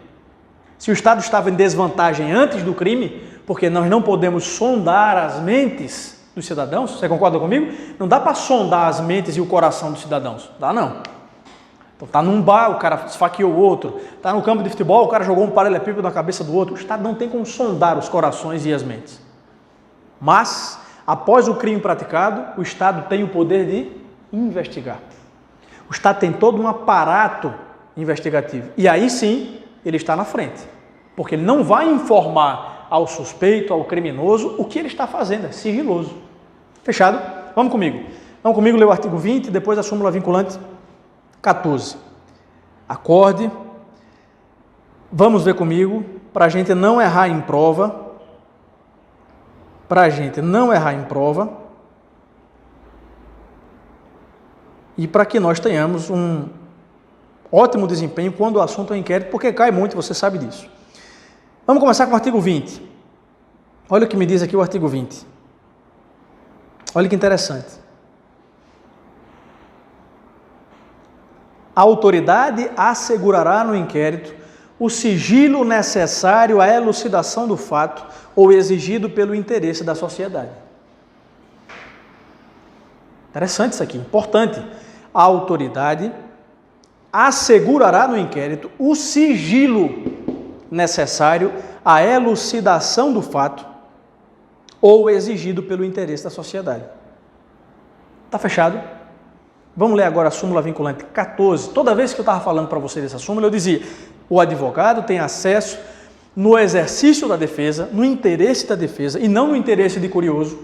Se o Estado estava em desvantagem antes do crime, porque nós não podemos sondar as mentes dos cidadãos, você concorda comigo? Não dá para sondar as mentes e o coração dos cidadãos, dá não. Então tá num bar, o cara esfaqueou o outro, tá no campo de futebol, o cara jogou um paralelepípedo na cabeça do outro. O Estado não tem como sondar os corações e as mentes. Mas, após o crime praticado, o Estado tem o poder de investigar. O Estado tem todo um aparato investigativo. E aí sim, ele está na frente. Porque ele não vai informar ao suspeito, ao criminoso, o que ele está fazendo, é sigiloso. Fechado? Vamos comigo. Vamos comigo ler o artigo 20 e depois a súmula vinculante 14. Acorde. Vamos ver comigo, para a gente não errar em prova. Para a gente não errar em prova. E para que nós tenhamos um ótimo desempenho quando o assunto é inquérito, porque cai muito, você sabe disso. Vamos começar com o artigo 20. Olha o que me diz aqui o artigo 20. Olha que interessante. A autoridade assegurará no inquérito o sigilo necessário à elucidação do fato ou exigido pelo interesse da sociedade. Interessante isso aqui, importante. A autoridade assegurará no inquérito o sigilo necessário à elucidação do fato ou exigido pelo interesse da sociedade. Está fechado? Vamos ler agora a súmula vinculante 14. Toda vez que eu estava falando para vocês dessa súmula, eu dizia: o advogado tem acesso no exercício da defesa, no interesse da defesa, e não no interesse de curioso,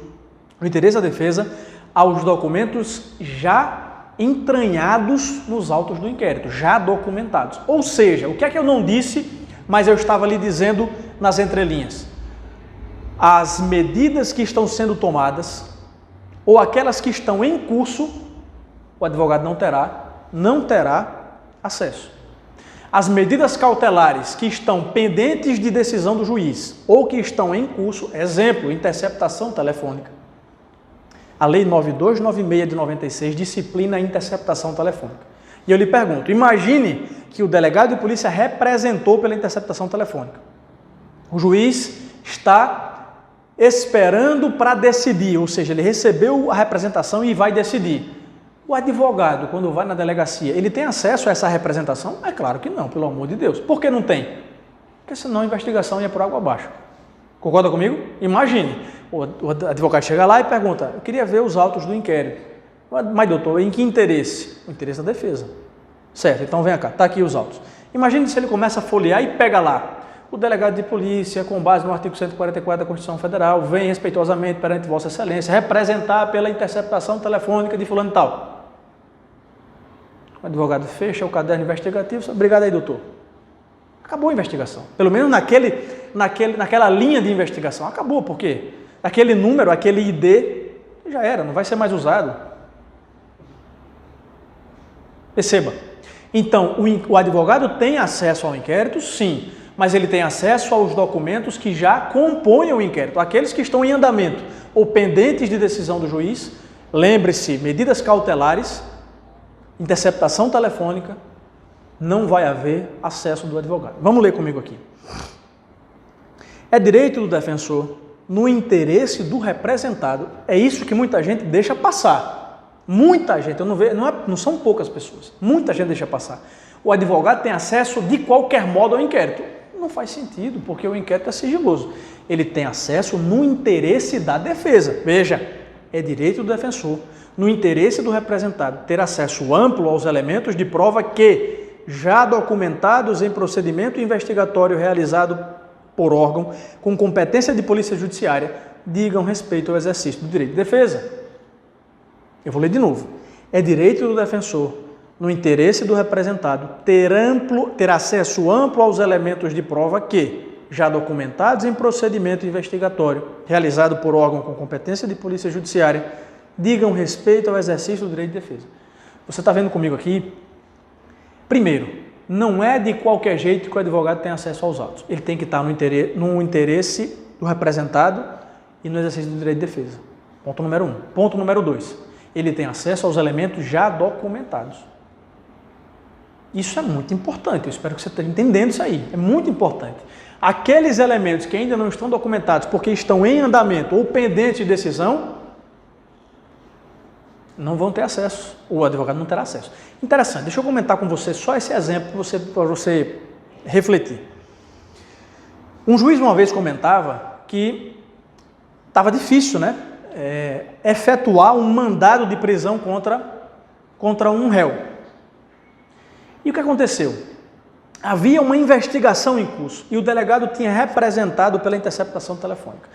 no interesse da defesa, aos documentos já entranhados nos autos do inquérito, já documentados. Ou seja, o que é que eu não disse, mas eu estava ali dizendo nas entrelinhas? As medidas que estão sendo tomadas, ou aquelas que estão em curso, o advogado não terá acesso. As medidas cautelares que estão pendentes de decisão do juiz, ou que estão em curso, exemplo, interceptação telefônica. A Lei 9296 de 96 disciplina a interceptação telefônica. E eu lhe pergunto, imagine que o delegado de polícia representou pela interceptação telefônica. O juiz está esperando para decidir, ou seja, ele recebeu a representação e vai decidir. O advogado, quando vai na delegacia, ele tem acesso a essa representação? É claro que não, pelo amor de Deus. Por que não tem? Porque senão a investigação ia por água abaixo. Concorda comigo? Imagine, o advogado chega lá e pergunta: eu queria ver os autos do inquérito. Mas doutor, em que interesse? O interesse da defesa. Certo, então vem cá, está aqui os autos. Imagine se ele começa a folhear e pega lá: o delegado de polícia, com base no artigo 144 da Constituição Federal, vem respeitosamente perante Vossa Excelência representar pela interceptação telefônica de fulano e tal. O advogado fecha o caderno investigativo. Obrigado aí, doutor. Acabou a investigação. Pelo menos naquela linha de investigação. Acabou, por quê? Aquele número, aquele ID, já era, não vai ser mais usado. Perceba. Então, o advogado tem acesso ao inquérito, sim, mas ele tem acesso aos documentos que já compõem o inquérito, aqueles que estão em andamento ou pendentes de decisão do juiz. Lembre-se, medidas cautelares, interceptação telefônica, não vai haver acesso do advogado. Vamos ler comigo aqui. É direito do defensor, no interesse do representado, é isso que muita gente deixa passar. Muita gente, eu não vejo, não são poucas pessoas, muita gente deixa passar. O advogado tem acesso de qualquer modo ao inquérito. Não faz sentido, porque o inquérito é sigiloso. Ele tem acesso no interesse da defesa. Veja, é direito do defensor, no interesse do representado, ter acesso amplo aos elementos de prova que, já documentados em procedimento investigatório realizado por órgão com competência de polícia judiciária, digam respeito ao exercício do direito de defesa. Eu vou ler de novo. É direito do defensor, no interesse do representado, ter acesso amplo aos elementos de prova que, já documentados em procedimento investigatório realizado por órgão com competência de polícia judiciária, digam respeito ao exercício do direito de defesa. Você está vendo comigo aqui? Primeiro, não é de qualquer jeito que o advogado tem acesso aos autos. Ele tem que estar no interesse do representado e no exercício do direito de defesa. Ponto número 1. Ponto número 2. Ele tem acesso aos elementos já documentados. Isso é muito importante. Eu espero que você esteja entendendo isso aí. É muito importante. Aqueles elementos que ainda não estão documentados porque estão em andamento ou pendentes de decisão, não vão ter acesso, o advogado não terá acesso. Interessante, deixa eu comentar com você só esse exemplo para você refletir. Um juiz uma vez comentava que estava difícil, né, efetuar um mandado de prisão contra um réu. E o que aconteceu? Havia uma investigação em curso e o delegado tinha representado pela interceptação telefônica.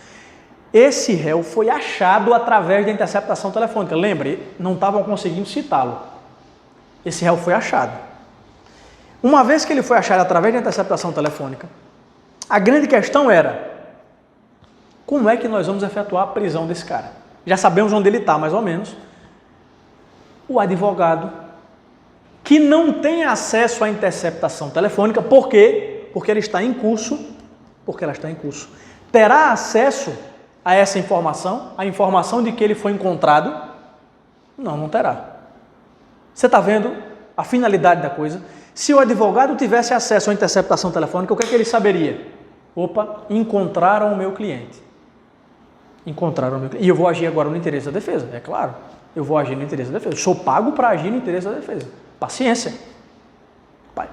Esse réu foi achado através da interceptação telefônica. Lembre, não estavam conseguindo citá-lo. Esse réu foi achado. Uma vez que ele foi achado através da interceptação telefônica, a grande questão era: como é que nós vamos efetuar a prisão desse cara? Já sabemos onde ele está, mais ou menos. O advogado, que não tem acesso à interceptação telefônica, por quê? Porque ela está em curso, terá acesso a essa informação, a informação de que ele foi encontrado? Não terá. Você está vendo a finalidade da coisa? Se o advogado tivesse acesso à interceptação telefônica, o que é que ele saberia? Opa, encontraram o meu cliente. E eu vou agir agora no interesse da defesa, é claro. Eu vou agir no interesse da defesa. Eu sou pago para agir no interesse da defesa. Paciência.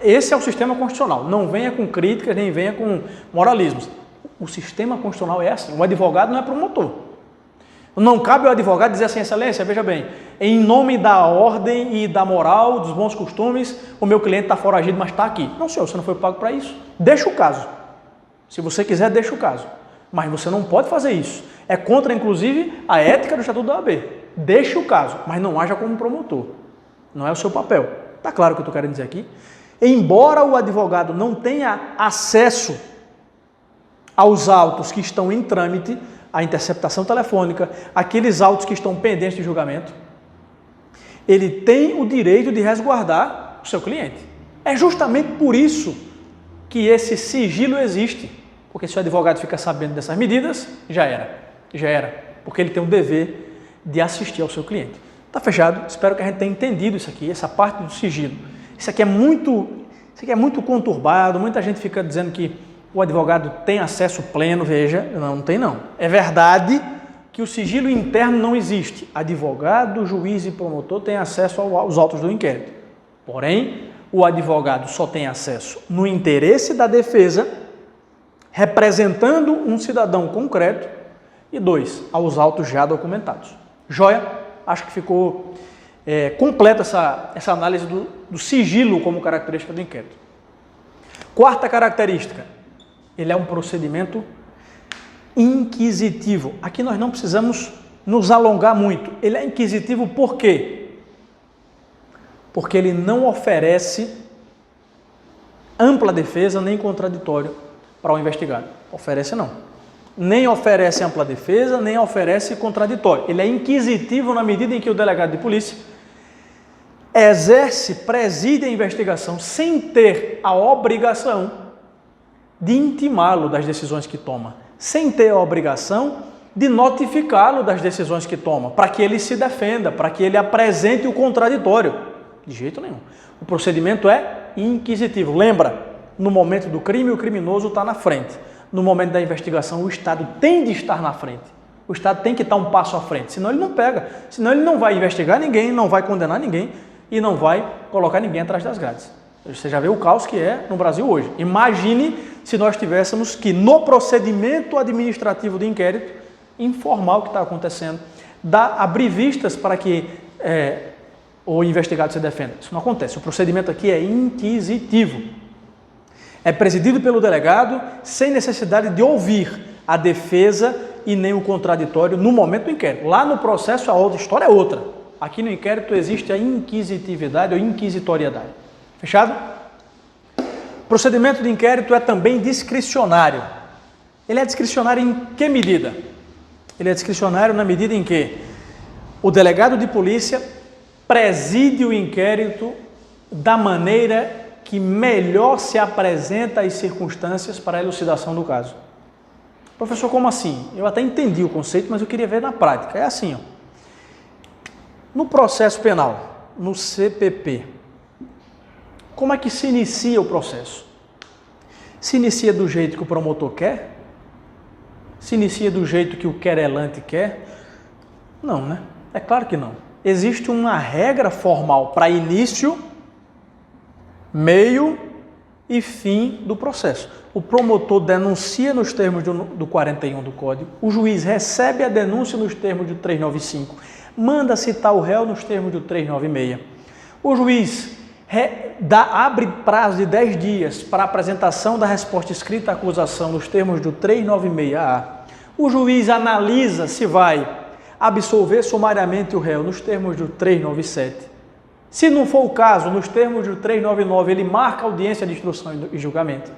Esse é o sistema constitucional. Não venha com críticas, nem venha com moralismos. O sistema constitucional é assim. O advogado não é promotor. Não cabe ao advogado dizer assim, excelência, veja bem, em nome da ordem e da moral, dos bons costumes, o meu cliente está foragido, mas está aqui. Não, senhor, você não foi pago para isso. Deixa o caso. Se você quiser, deixa o caso. Mas você não pode fazer isso. É contra, inclusive, a ética do Estatuto da OAB. Deixa o caso, mas não haja como promotor. Não é o seu papel. Está claro o que eu estou querendo dizer aqui? Embora o advogado não tenha acesso aos autos que estão em trâmite, a interceptação telefônica, aqueles autos que estão pendentes de julgamento, ele tem o direito de resguardar o seu cliente. É justamente por isso que esse sigilo existe. Porque se o advogado fica sabendo dessas medidas, já era. Porque ele tem o dever de assistir ao seu cliente. Está fechado? Espero que a gente tenha entendido isso aqui, essa parte do sigilo. Isso aqui é muito conturbado, muita gente fica dizendo que o advogado tem acesso pleno, veja, não tem não. É verdade que o sigilo interno não existe. Advogado, juiz e promotor têm acesso aos autos do inquérito. Porém, o advogado só tem acesso no interesse da defesa, representando um cidadão concreto, e 2, aos autos já documentados. Joia? Acho que ficou completa essa análise do sigilo como característica do inquérito. Quarta característica, ele é um procedimento inquisitivo. Aqui nós não precisamos nos alongar muito. Ele é inquisitivo por quê? Porque ele não oferece ampla defesa nem contraditório para o investigado. Oferece não. Nem oferece ampla defesa, nem oferece contraditório. Ele é inquisitivo na medida em que o delegado de polícia preside a investigação sem ter a obrigação de intimá-lo das decisões que toma, sem ter a obrigação de notificá-lo das decisões que toma, para que ele se defenda, para que ele apresente o contraditório. De jeito nenhum. O procedimento é inquisitivo. Lembra, no momento do crime, o criminoso está na frente. No momento da investigação, o Estado tem de estar na frente. O Estado tem que estar um passo à frente, senão ele não pega. Senão ele não vai investigar ninguém, não vai condenar ninguém e não vai colocar ninguém atrás das grades. Você já vê o caos que é no Brasil hoje. Imagine se nós tivéssemos que, no procedimento administrativo de inquérito, informar o que está acontecendo, abrir vistas para que o investigado se defenda. Isso não acontece. O procedimento aqui é inquisitivo. É presidido pelo delegado sem necessidade de ouvir a defesa e nem o contraditório no momento do inquérito. Lá no processo a história é outra. Aqui no inquérito existe a inquisitividade ou inquisitoriedade. Fechado? O procedimento de inquérito é também discricionário. Ele é discricionário em que medida? Ele é discricionário na medida em que o delegado de polícia preside o inquérito da maneira que melhor se apresenta as circunstâncias para a elucidação do caso. Professor, como assim? Eu até entendi o conceito, mas eu queria ver na prática. É assim, ó. No processo penal, no CPP, como é que se inicia o processo? Se inicia do jeito que o promotor quer? Se inicia do jeito que o querelante quer? Não, né? É claro que não. Existe uma regra formal para início, meio e fim do processo. O promotor denuncia nos termos do 41 do Código, o juiz recebe a denúncia nos termos do 395, manda citar o réu nos termos do 396. O juiz abre prazo de 10 dias para a apresentação da resposta escrita à acusação nos termos do 396-A. O juiz analisa se vai absolver sumariamente o réu nos termos do 397. Se não for o caso, nos termos do 399, ele marca audiência de instrução e julgamento.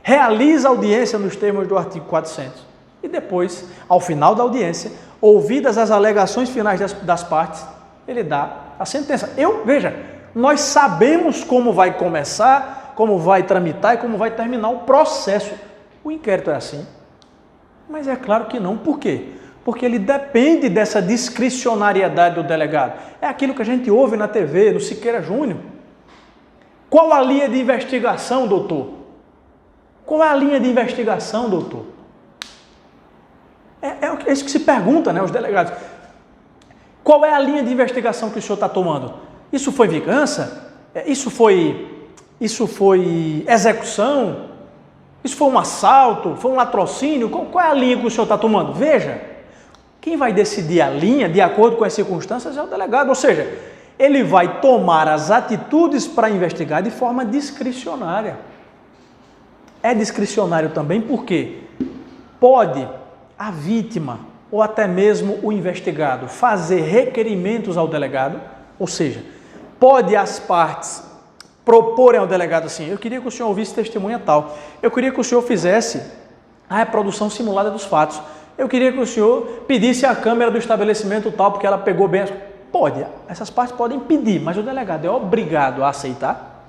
Realiza audiência nos termos do artigo 400. E depois, ao final da audiência, ouvidas as alegações finais das partes, ele dá a sentença. Veja, nós sabemos como vai começar, como vai tramitar e como vai terminar o processo. O inquérito é assim. Mas é claro que não. Por quê? Porque ele depende dessa discricionariedade do delegado. É aquilo que a gente ouve na TV, no Siqueira Júnior. Qual a linha de investigação, doutor? Qual é a linha de investigação, doutor? É isso que se pergunta, né, os delegados. Qual é a linha de investigação que o senhor está tomando? Isso foi vingança? Isso foi Isso foi execução? Isso foi um assalto? Foi um latrocínio? Qual é a linha que o senhor está tomando? Veja, quem vai decidir a linha, de acordo com as circunstâncias, é o delegado. Ou seja, ele vai tomar as atitudes para investigar de forma discricionária. É discricionário também porque pode a vítima ou até mesmo o investigado fazer requerimentos ao delegado, ou seja, pode as partes proporem ao delegado assim: eu queria que o senhor ouvisse testemunha tal, eu queria que o senhor fizesse a reprodução simulada dos fatos, eu queria que o senhor pedisse a câmera do estabelecimento tal, porque ela pegou bem. Pode, essas partes podem pedir, mas o delegado é obrigado a aceitar?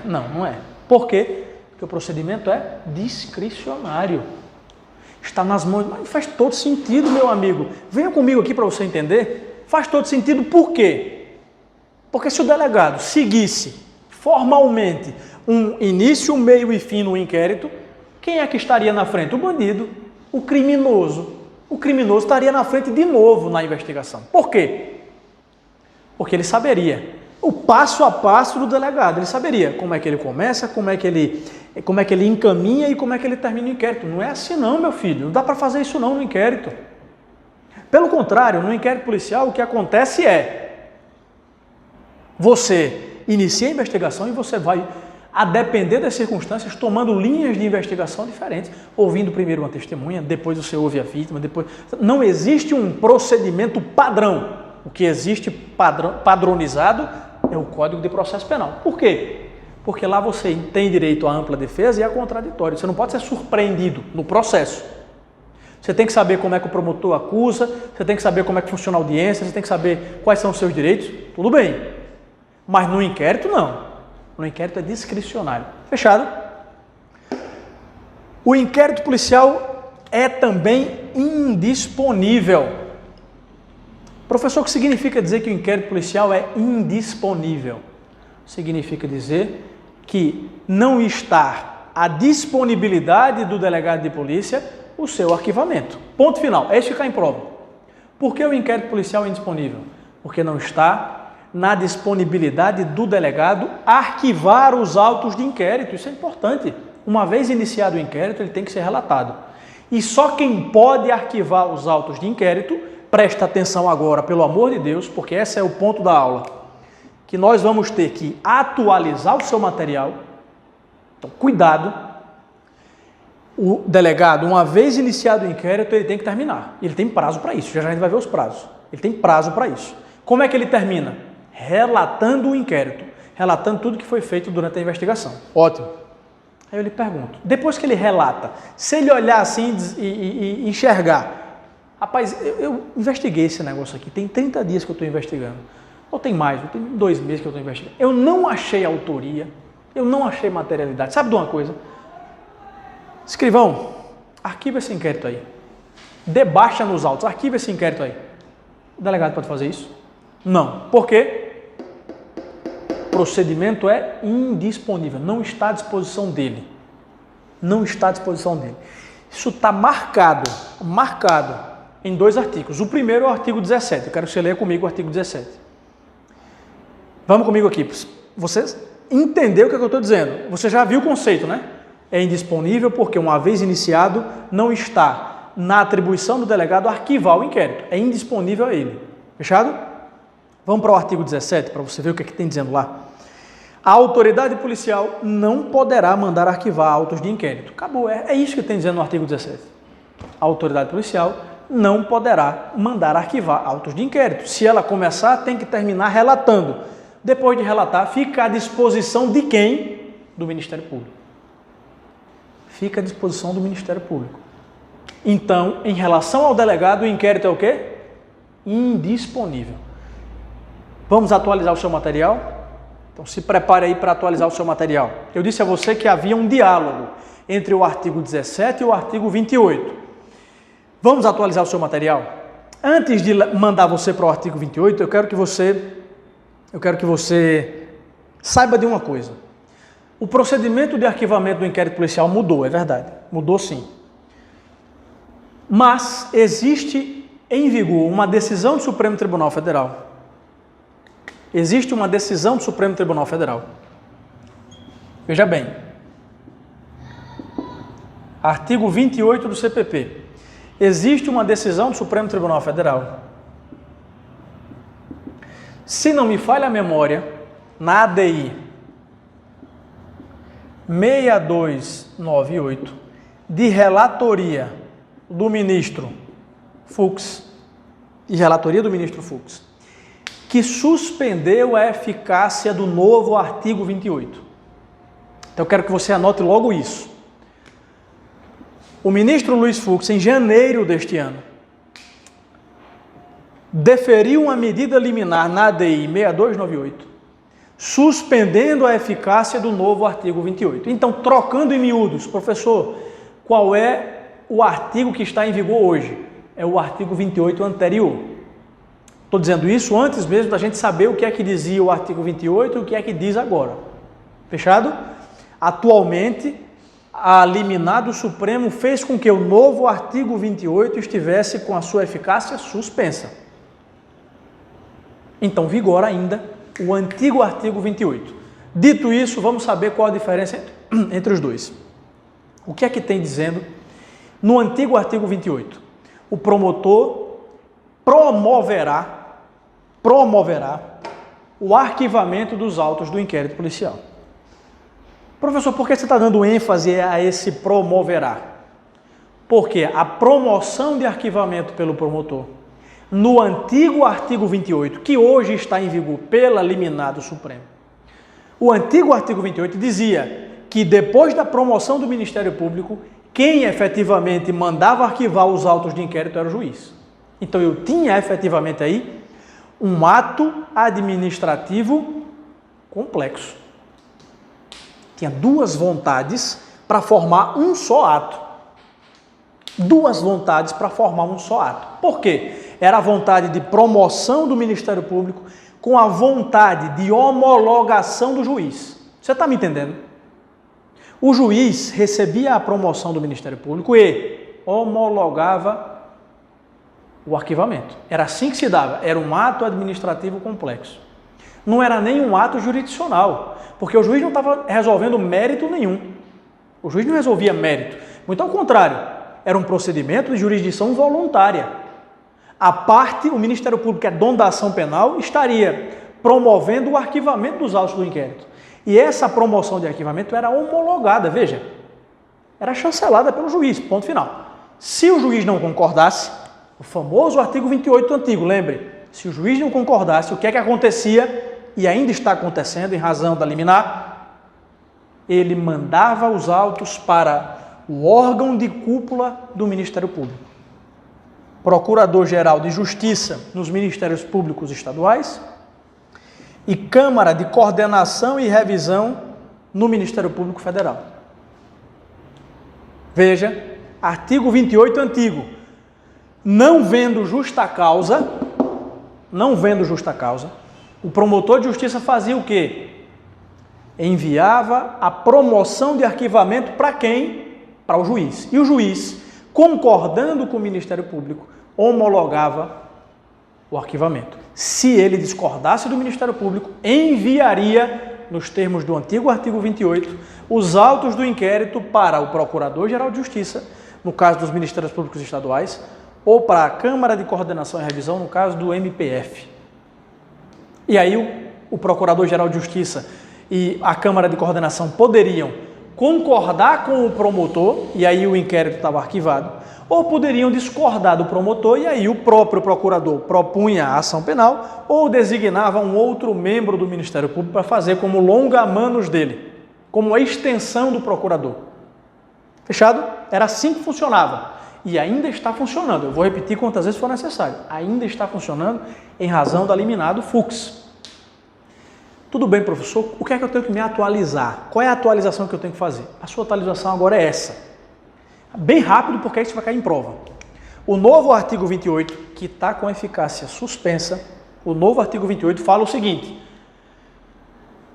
Não, não é. Por quê? Porque o procedimento é discricionário. Está nas mãos, mas faz todo sentido, meu amigo. Venha comigo aqui para você entender. Faz todo sentido, por quê? Porque se o delegado seguisse formalmente um início, meio e fim no inquérito, quem é que estaria na frente? O bandido, o criminoso. O criminoso estaria na frente de novo na investigação. Por quê? Porque ele saberia o passo a passo do delegado. Ele saberia como é que ele começa, como é que ele encaminha e como é que ele termina o inquérito. Não é assim não, meu filho. Não dá para fazer isso não no inquérito. Pelo contrário, no inquérito policial o que acontece é você inicia a investigação e você vai, a depender das circunstâncias, tomando linhas de investigação diferentes, ouvindo primeiro uma testemunha, depois você ouve a vítima, depois... Não existe um procedimento padrão. O que existe padronizado é o Código de Processo Penal. Por quê? Porque lá você tem direito à ampla defesa e a contraditório. Você não pode ser surpreendido no processo. Você tem que saber como é que o promotor acusa, você tem que saber como é que funciona a audiência, você tem que saber quais são os seus direitos. Tudo bem. Mas no inquérito, não. No inquérito é discricionário. Fechado? O inquérito policial é também indisponível. Professor, o que significa dizer que o inquérito policial é indisponível? Significa dizer que não está à disponibilidade do delegado de polícia o seu arquivamento. Ponto final. É isso que cai em prova. Por que o inquérito policial é indisponível? Porque não está na disponibilidade do delegado arquivar os autos de inquérito. Isso é importante. Uma vez iniciado o inquérito, ele tem que ser relatado. E só quem pode arquivar os autos de inquérito, presta atenção agora, pelo amor de Deus, porque esse é o ponto da aula, que nós vamos ter que atualizar o seu material. Então, cuidado. O delegado, uma vez iniciado o inquérito, ele tem que terminar. Ele tem prazo para isso. Já a gente vai ver os prazos. Ele tem prazo para isso. Como é que ele termina? Relatando o inquérito, relatando tudo que foi feito durante a investigação. Ótimo. Aí eu lhe pergunto, depois que ele relata, se ele olhar assim e enxergar, rapaz, eu investiguei esse negócio aqui, tem 30 dias que eu estou investigando, ou tem mais, ou tem 2 meses que eu estou investigando, eu não achei autoria, eu não achei materialidade. Sabe de uma coisa? Escrivão, arquiva esse inquérito aí, debaixa nos autos, arquiva esse inquérito aí. O delegado pode fazer isso? Não. Por quê? O procedimento é indisponível, não está à disposição dele. Não está à disposição dele. Isso está marcado em 2 artigos. O primeiro é o artigo 17. Eu quero que você leia comigo o artigo 17. Vamos comigo aqui. Você entendeu o que eu estou dizendo? Você já viu o conceito, né? É indisponível porque, uma vez iniciado, não está na atribuição do delegado arquivar o inquérito. É indisponível a ele. Fechado? Vamos para o artigo 17, para você ver o que tem dizendo lá. A autoridade policial não poderá mandar arquivar autos de inquérito. Acabou, é isso que tem dizendo no artigo 17. A autoridade policial não poderá mandar arquivar autos de inquérito. Se ela começar, tem que terminar relatando. Depois de relatar, fica à disposição de quem? Do Ministério Público. Fica à disposição do Ministério Público. Então, em relação ao delegado, o inquérito é o quê? Indisponível. Vamos atualizar o seu material? Então se prepare aí para atualizar o seu material. Eu disse a você que havia um diálogo entre o artigo 17 e o artigo 28. Vamos atualizar o seu material? Antes de mandar você para o artigo 28, eu quero que você saiba de uma coisa. O procedimento de arquivamento do inquérito policial mudou, é verdade. Mudou sim. Mas existe em vigor uma decisão do Supremo Tribunal Federal. Existe uma decisão do Supremo Tribunal Federal Veja bem, artigo 28 do CPP. Existe uma decisão do Supremo Tribunal Federal. Se não me falha a memória, na ADI 6298, de relatoria do ministro Fux, que suspendeu a eficácia do novo artigo 28. Então eu quero que você anote logo isso. O ministro Luiz Fux, em janeiro deste ano, deferiu uma medida liminar na ADI 6298, suspendendo a eficácia do novo artigo 28. Então, trocando em miúdos, professor, qual é o artigo que está em vigor hoje? É o artigo 28 anterior. Estou dizendo isso antes mesmo da gente saber o que é que dizia o artigo 28 e o que é que diz agora. Fechado? Atualmente, a liminar do Supremo fez com que o novo artigo 28 estivesse com a sua eficácia suspensa. Então, vigora ainda o antigo artigo 28. Dito isso, vamos saber qual a diferença entre os dois. O que é que tem dizendo no antigo artigo 28? O promotor promoverá o arquivamento dos autos do inquérito policial. Professor, por que você está dando ênfase a esse promoverá? Porque a promoção de arquivamento pelo promotor no antigo artigo 28, que hoje está em vigor pela liminar do Supremo, o antigo artigo 28 dizia que depois da promoção do Ministério Público, quem efetivamente mandava arquivar os autos de inquérito era o juiz. Então eu tinha efetivamente aí um ato administrativo complexo. Tinha duas vontades para formar um só ato. Por quê? Era a vontade de promoção do Ministério Público com a vontade de homologação do juiz. Você está me entendendo? O juiz recebia a promoção do Ministério Público e homologava o arquivamento. Era assim que se dava. Era um ato administrativo complexo. Não era nem um ato jurisdicional, porque o juiz não estava resolvendo mérito nenhum. O juiz não resolvia mérito. Muito ao contrário, era um procedimento de jurisdição voluntária. A parte, o Ministério Público, que é dono da ação penal, estaria promovendo o arquivamento dos autos do inquérito. E essa promoção de arquivamento era homologada, veja, era chancelada pelo juiz, ponto final. Se o juiz não concordasse, o famoso artigo 28 antigo, lembre, se o juiz não concordasse, o que é que acontecia? E ainda está acontecendo em razão da liminar, ele mandava os autos para o órgão de cúpula do Ministério Público. Procurador-Geral de Justiça nos Ministérios Públicos Estaduais e Câmara de Coordenação e Revisão no Ministério Público Federal. Veja, artigo 28 antigo. Não vendo justa causa, o promotor de justiça fazia o quê? Enviava a promoção de arquivamento para quem? Para o juiz. E o juiz, concordando com o Ministério Público, homologava o arquivamento. Se ele discordasse do Ministério Público, enviaria, nos termos do antigo artigo 28, os autos do inquérito para o Procurador-Geral de Justiça, no caso dos Ministérios Públicos Estaduais, ou para a Câmara de Coordenação e Revisão, no caso do MPF. E aí o Procurador-Geral de Justiça e a Câmara de Coordenação poderiam concordar com o promotor, e aí o inquérito estava arquivado, ou poderiam discordar do promotor, e aí o próprio procurador propunha a ação penal, ou designava um outro membro do Ministério Público para fazer como longa-manos dele, como a extensão do procurador. Fechado? Era assim que funcionava. E ainda está funcionando. Eu vou repetir quantas vezes for necessário. Ainda está funcionando em razão da liminar do Fux. Tudo bem, professor, o que é que eu tenho que me atualizar? Qual é a atualização que eu tenho que fazer? A sua atualização agora é essa. Bem rápido, porque isso vai cair em prova. O novo artigo 28, que está com eficácia suspensa, o novo artigo 28 fala o seguinte: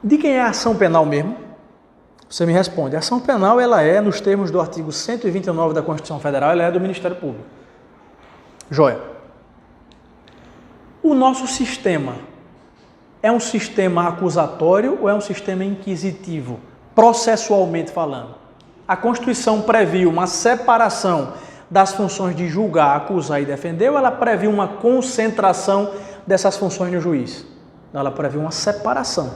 de quem é a ação penal mesmo? Você me responde, a ação penal ela é, nos termos do artigo 129 da Constituição Federal, ela é do Ministério Público. Joia. O nosso sistema é um sistema acusatório ou é um sistema inquisitivo? processualmente falando. A Constituição previu uma separação das funções de julgar, acusar e defender, ou ela previu uma concentração dessas funções no juiz? Ela previu uma separação.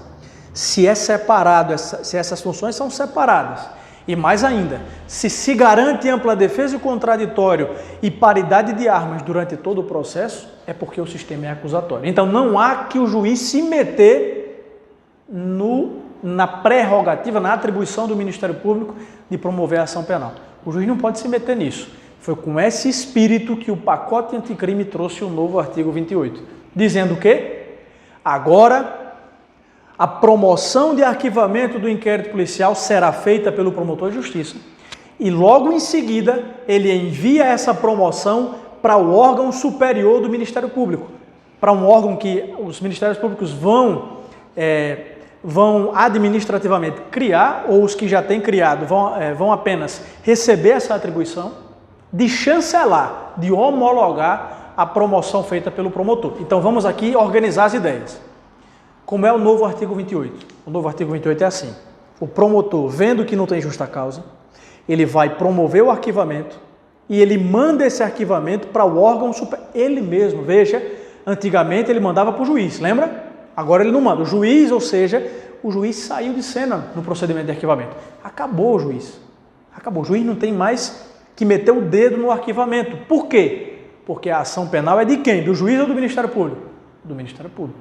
Se é separado, se essas funções são separadas, e mais ainda, se garante ampla defesa e contraditório e paridade de armas durante todo o processo, é porque o sistema é acusatório. Então não há que o juiz se meter na prerrogativa, na atribuição do Ministério Público de promover a ação penal. O juiz não pode se meter nisso. Foi com esse espírito que o pacote anticrime trouxe o novo artigo 28, dizendo que agora a promoção de arquivamento do inquérito policial será feita pelo promotor de justiça e logo em seguida ele envia essa promoção para o órgão superior do Ministério Público, para um órgão que os Ministérios Públicos vão administrativamente criar, ou os que já têm criado vão apenas receber essa atribuição de chancelar, de homologar a promoção feita pelo promotor. Então vamos aqui organizar as ideias. Como é o novo artigo 28? O novo artigo 28 é assim: o promotor, vendo que não tem justa causa, ele vai promover o arquivamento e ele manda esse arquivamento para o órgão superior. Ele mesmo, veja, antigamente ele mandava para o juiz, lembra? Agora ele não manda. O juiz, ou seja, o juiz saiu de cena no procedimento de arquivamento. Acabou o juiz. Acabou. O juiz não tem mais que meter o dedo no arquivamento. Por quê? Porque a ação penal é de quem? Do juiz ou do Ministério Público? Do Ministério Público.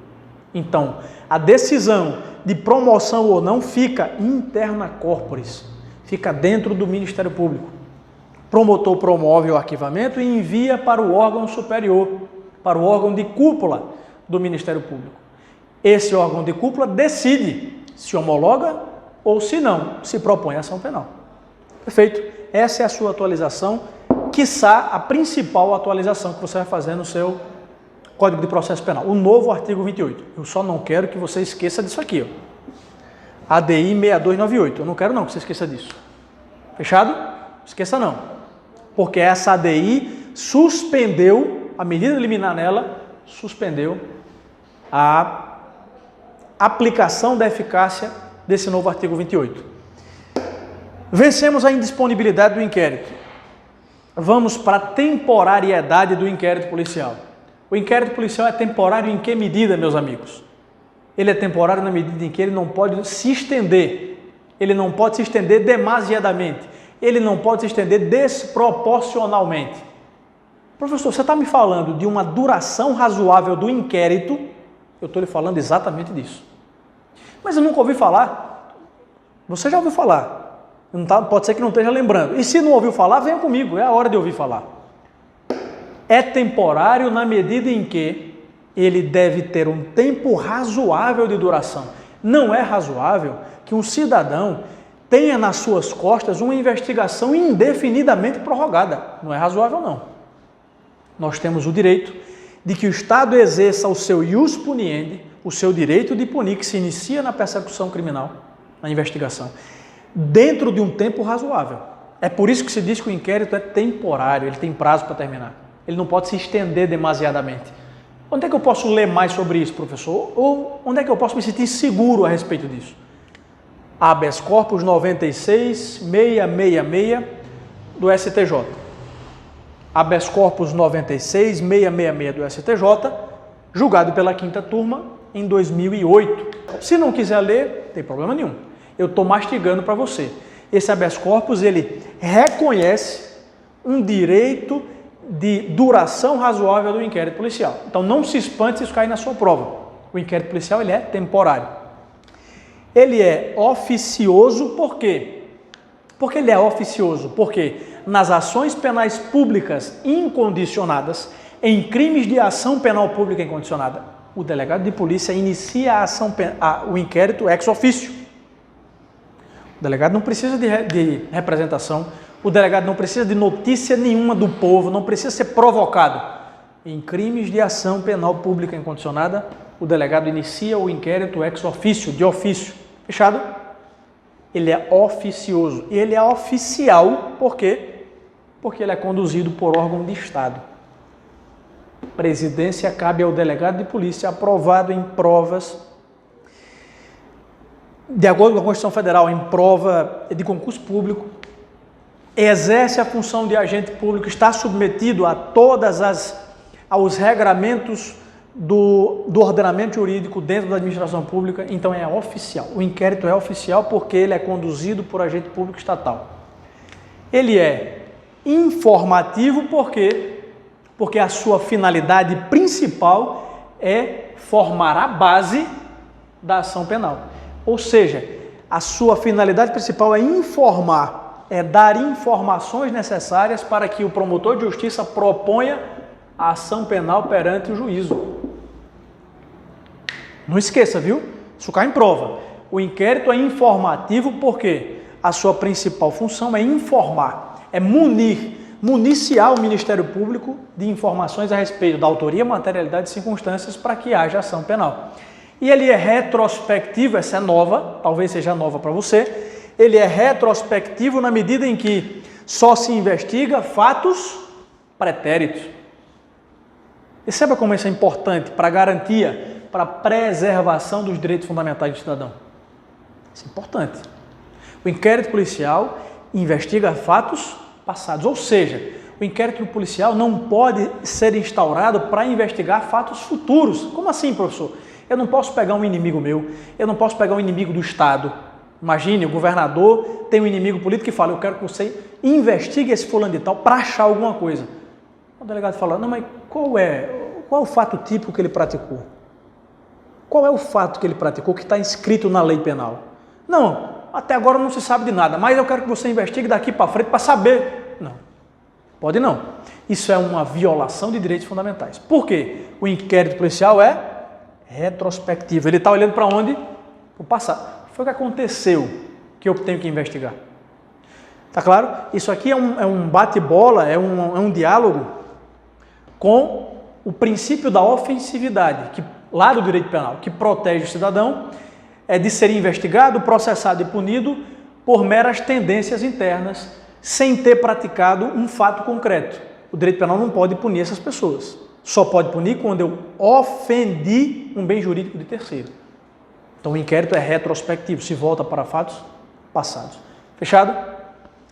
Então, a decisão de promoção ou não fica interna corporis, fica dentro do Ministério Público. O promotor promove o arquivamento e envia para o órgão superior, para o órgão de cúpula do Ministério Público. Esse órgão de cúpula decide se homologa ou se não, se propõe a ação penal. Perfeito? Essa é a sua atualização, quiçá a principal atualização que você vai fazer no seu Código de Processo Penal, o novo artigo 28. Eu só não quero que você esqueça disso aqui, ó. ADI 6298. Eu não quero não que você esqueça disso. Fechado? Esqueça não. Porque essa ADI suspendeu, a medida liminar nela, suspendeu a aplicação da eficácia desse novo artigo 28. Vencemos a indisponibilidade do inquérito. Vamos para a temporariedade do inquérito policial. O inquérito policial é temporário em que medida, meus amigos? Ele é temporário na medida em que ele não pode se estender. Ele não pode se estender demasiadamente. Ele não pode se estender desproporcionalmente. Professor, você está me falando de uma duração razoável do inquérito? Eu estou lhe falando exatamente disso. Mas eu nunca ouvi falar. Você já ouviu falar. Pode ser que não esteja lembrando. E se não ouviu falar, venha comigo. É a hora de ouvir falar. É temporário na medida em que ele deve ter um tempo razoável de duração. Não é razoável que um cidadão tenha nas suas costas uma investigação indefinidamente prorrogada. Não é razoável, não. Nós temos o direito de que o Estado exerça o seu ius puniendi, o seu direito de punir, que se inicia na persecução criminal, na investigação, dentro de um tempo razoável. É por isso que se diz que o inquérito é temporário, ele tem prazo para terminar. Ele não pode se estender demasiadamente. Onde é que eu posso ler mais sobre isso, professor? Ou onde é que eu posso me sentir seguro a respeito disso? Habeas Corpus 96.666 do STJ. Habeas Corpus 96.666 do STJ, julgado pela 5ª turma em 2008. Se não quiser ler, não tem problema nenhum. Eu estou mastigando para você. Esse habeas corpus, ele reconhece um direito de duração razoável do inquérito policial. Então não se espante se isso cair na sua prova. O inquérito policial ele é temporário. Ele é oficioso por quê? Porque ele é oficioso porque nas ações penais públicas incondicionadas, em crimes de ação penal pública incondicionada, o delegado de polícia inicia o inquérito ex officio. O delegado não precisa de representação, o delegado não precisa de notícia nenhuma do povo, não precisa ser provocado. Em crimes de ação penal pública incondicionada, o delegado inicia o inquérito ex officio, de ofício. Fechado? Ele é oficioso. E ele é oficial, por quê? Porque ele é conduzido por órgão de Estado. Presidência cabe ao delegado de polícia, aprovado em provas de acordo com a Constituição Federal, em prova de concurso público, exerce a função de agente público, está submetido a aos regramentos do ordenamento jurídico dentro da administração pública, então é oficial. O inquérito é oficial porque ele é conduzido por agente público estatal. Ele é informativo porque a sua finalidade principal é formar a base da ação penal. Ou seja, a sua finalidade principal é informar, é dar informações necessárias para que o promotor de justiça proponha a ação penal perante o juízo. Não esqueça, viu? Isso cai em prova. O inquérito é informativo porque a sua principal função é informar, é municiar o Ministério Público de informações a respeito da autoria, materialidade e circunstâncias para que haja ação penal. E ele é retrospectivo, essa é nova, talvez seja nova para você, ele é retrospectivo na medida em que só se investiga fatos pretéritos. Perceba como isso é importante para a garantia, para a preservação dos direitos fundamentais do cidadão. Isso é importante. O inquérito policial investiga fatos passados, ou seja, o inquérito policial não pode ser instaurado para investigar fatos futuros. Como assim, professor? Eu não posso pegar um inimigo meu, eu não posso pegar um inimigo do Estado. Imagine, o governador tem um inimigo político que fala, eu quero que você investigue esse fulano de tal para achar alguma coisa. O delegado fala, não, mas qual é o fato típico que ele praticou? Qual é o fato que ele praticou que está inscrito na lei penal? Não, até agora não se sabe de nada, mas eu quero que você investigue daqui para frente para saber. Não, pode não. Isso é uma violação de direitos fundamentais. Por quê? O inquérito policial é retrospectivo. Ele está olhando para onde? Para o passado. Foi o que aconteceu que eu tenho que investigar. Tá claro? Isso aqui é um bate-bola, é um diálogo com o princípio da ofensividade, que lá do direito penal, que protege o cidadão de ser investigado, processado e punido por meras tendências internas, sem ter praticado um fato concreto. O direito penal não pode punir essas pessoas. Só pode punir quando eu ofendi um bem jurídico de terceiro. Então o inquérito é retrospectivo, se volta para fatos passados. Fechado?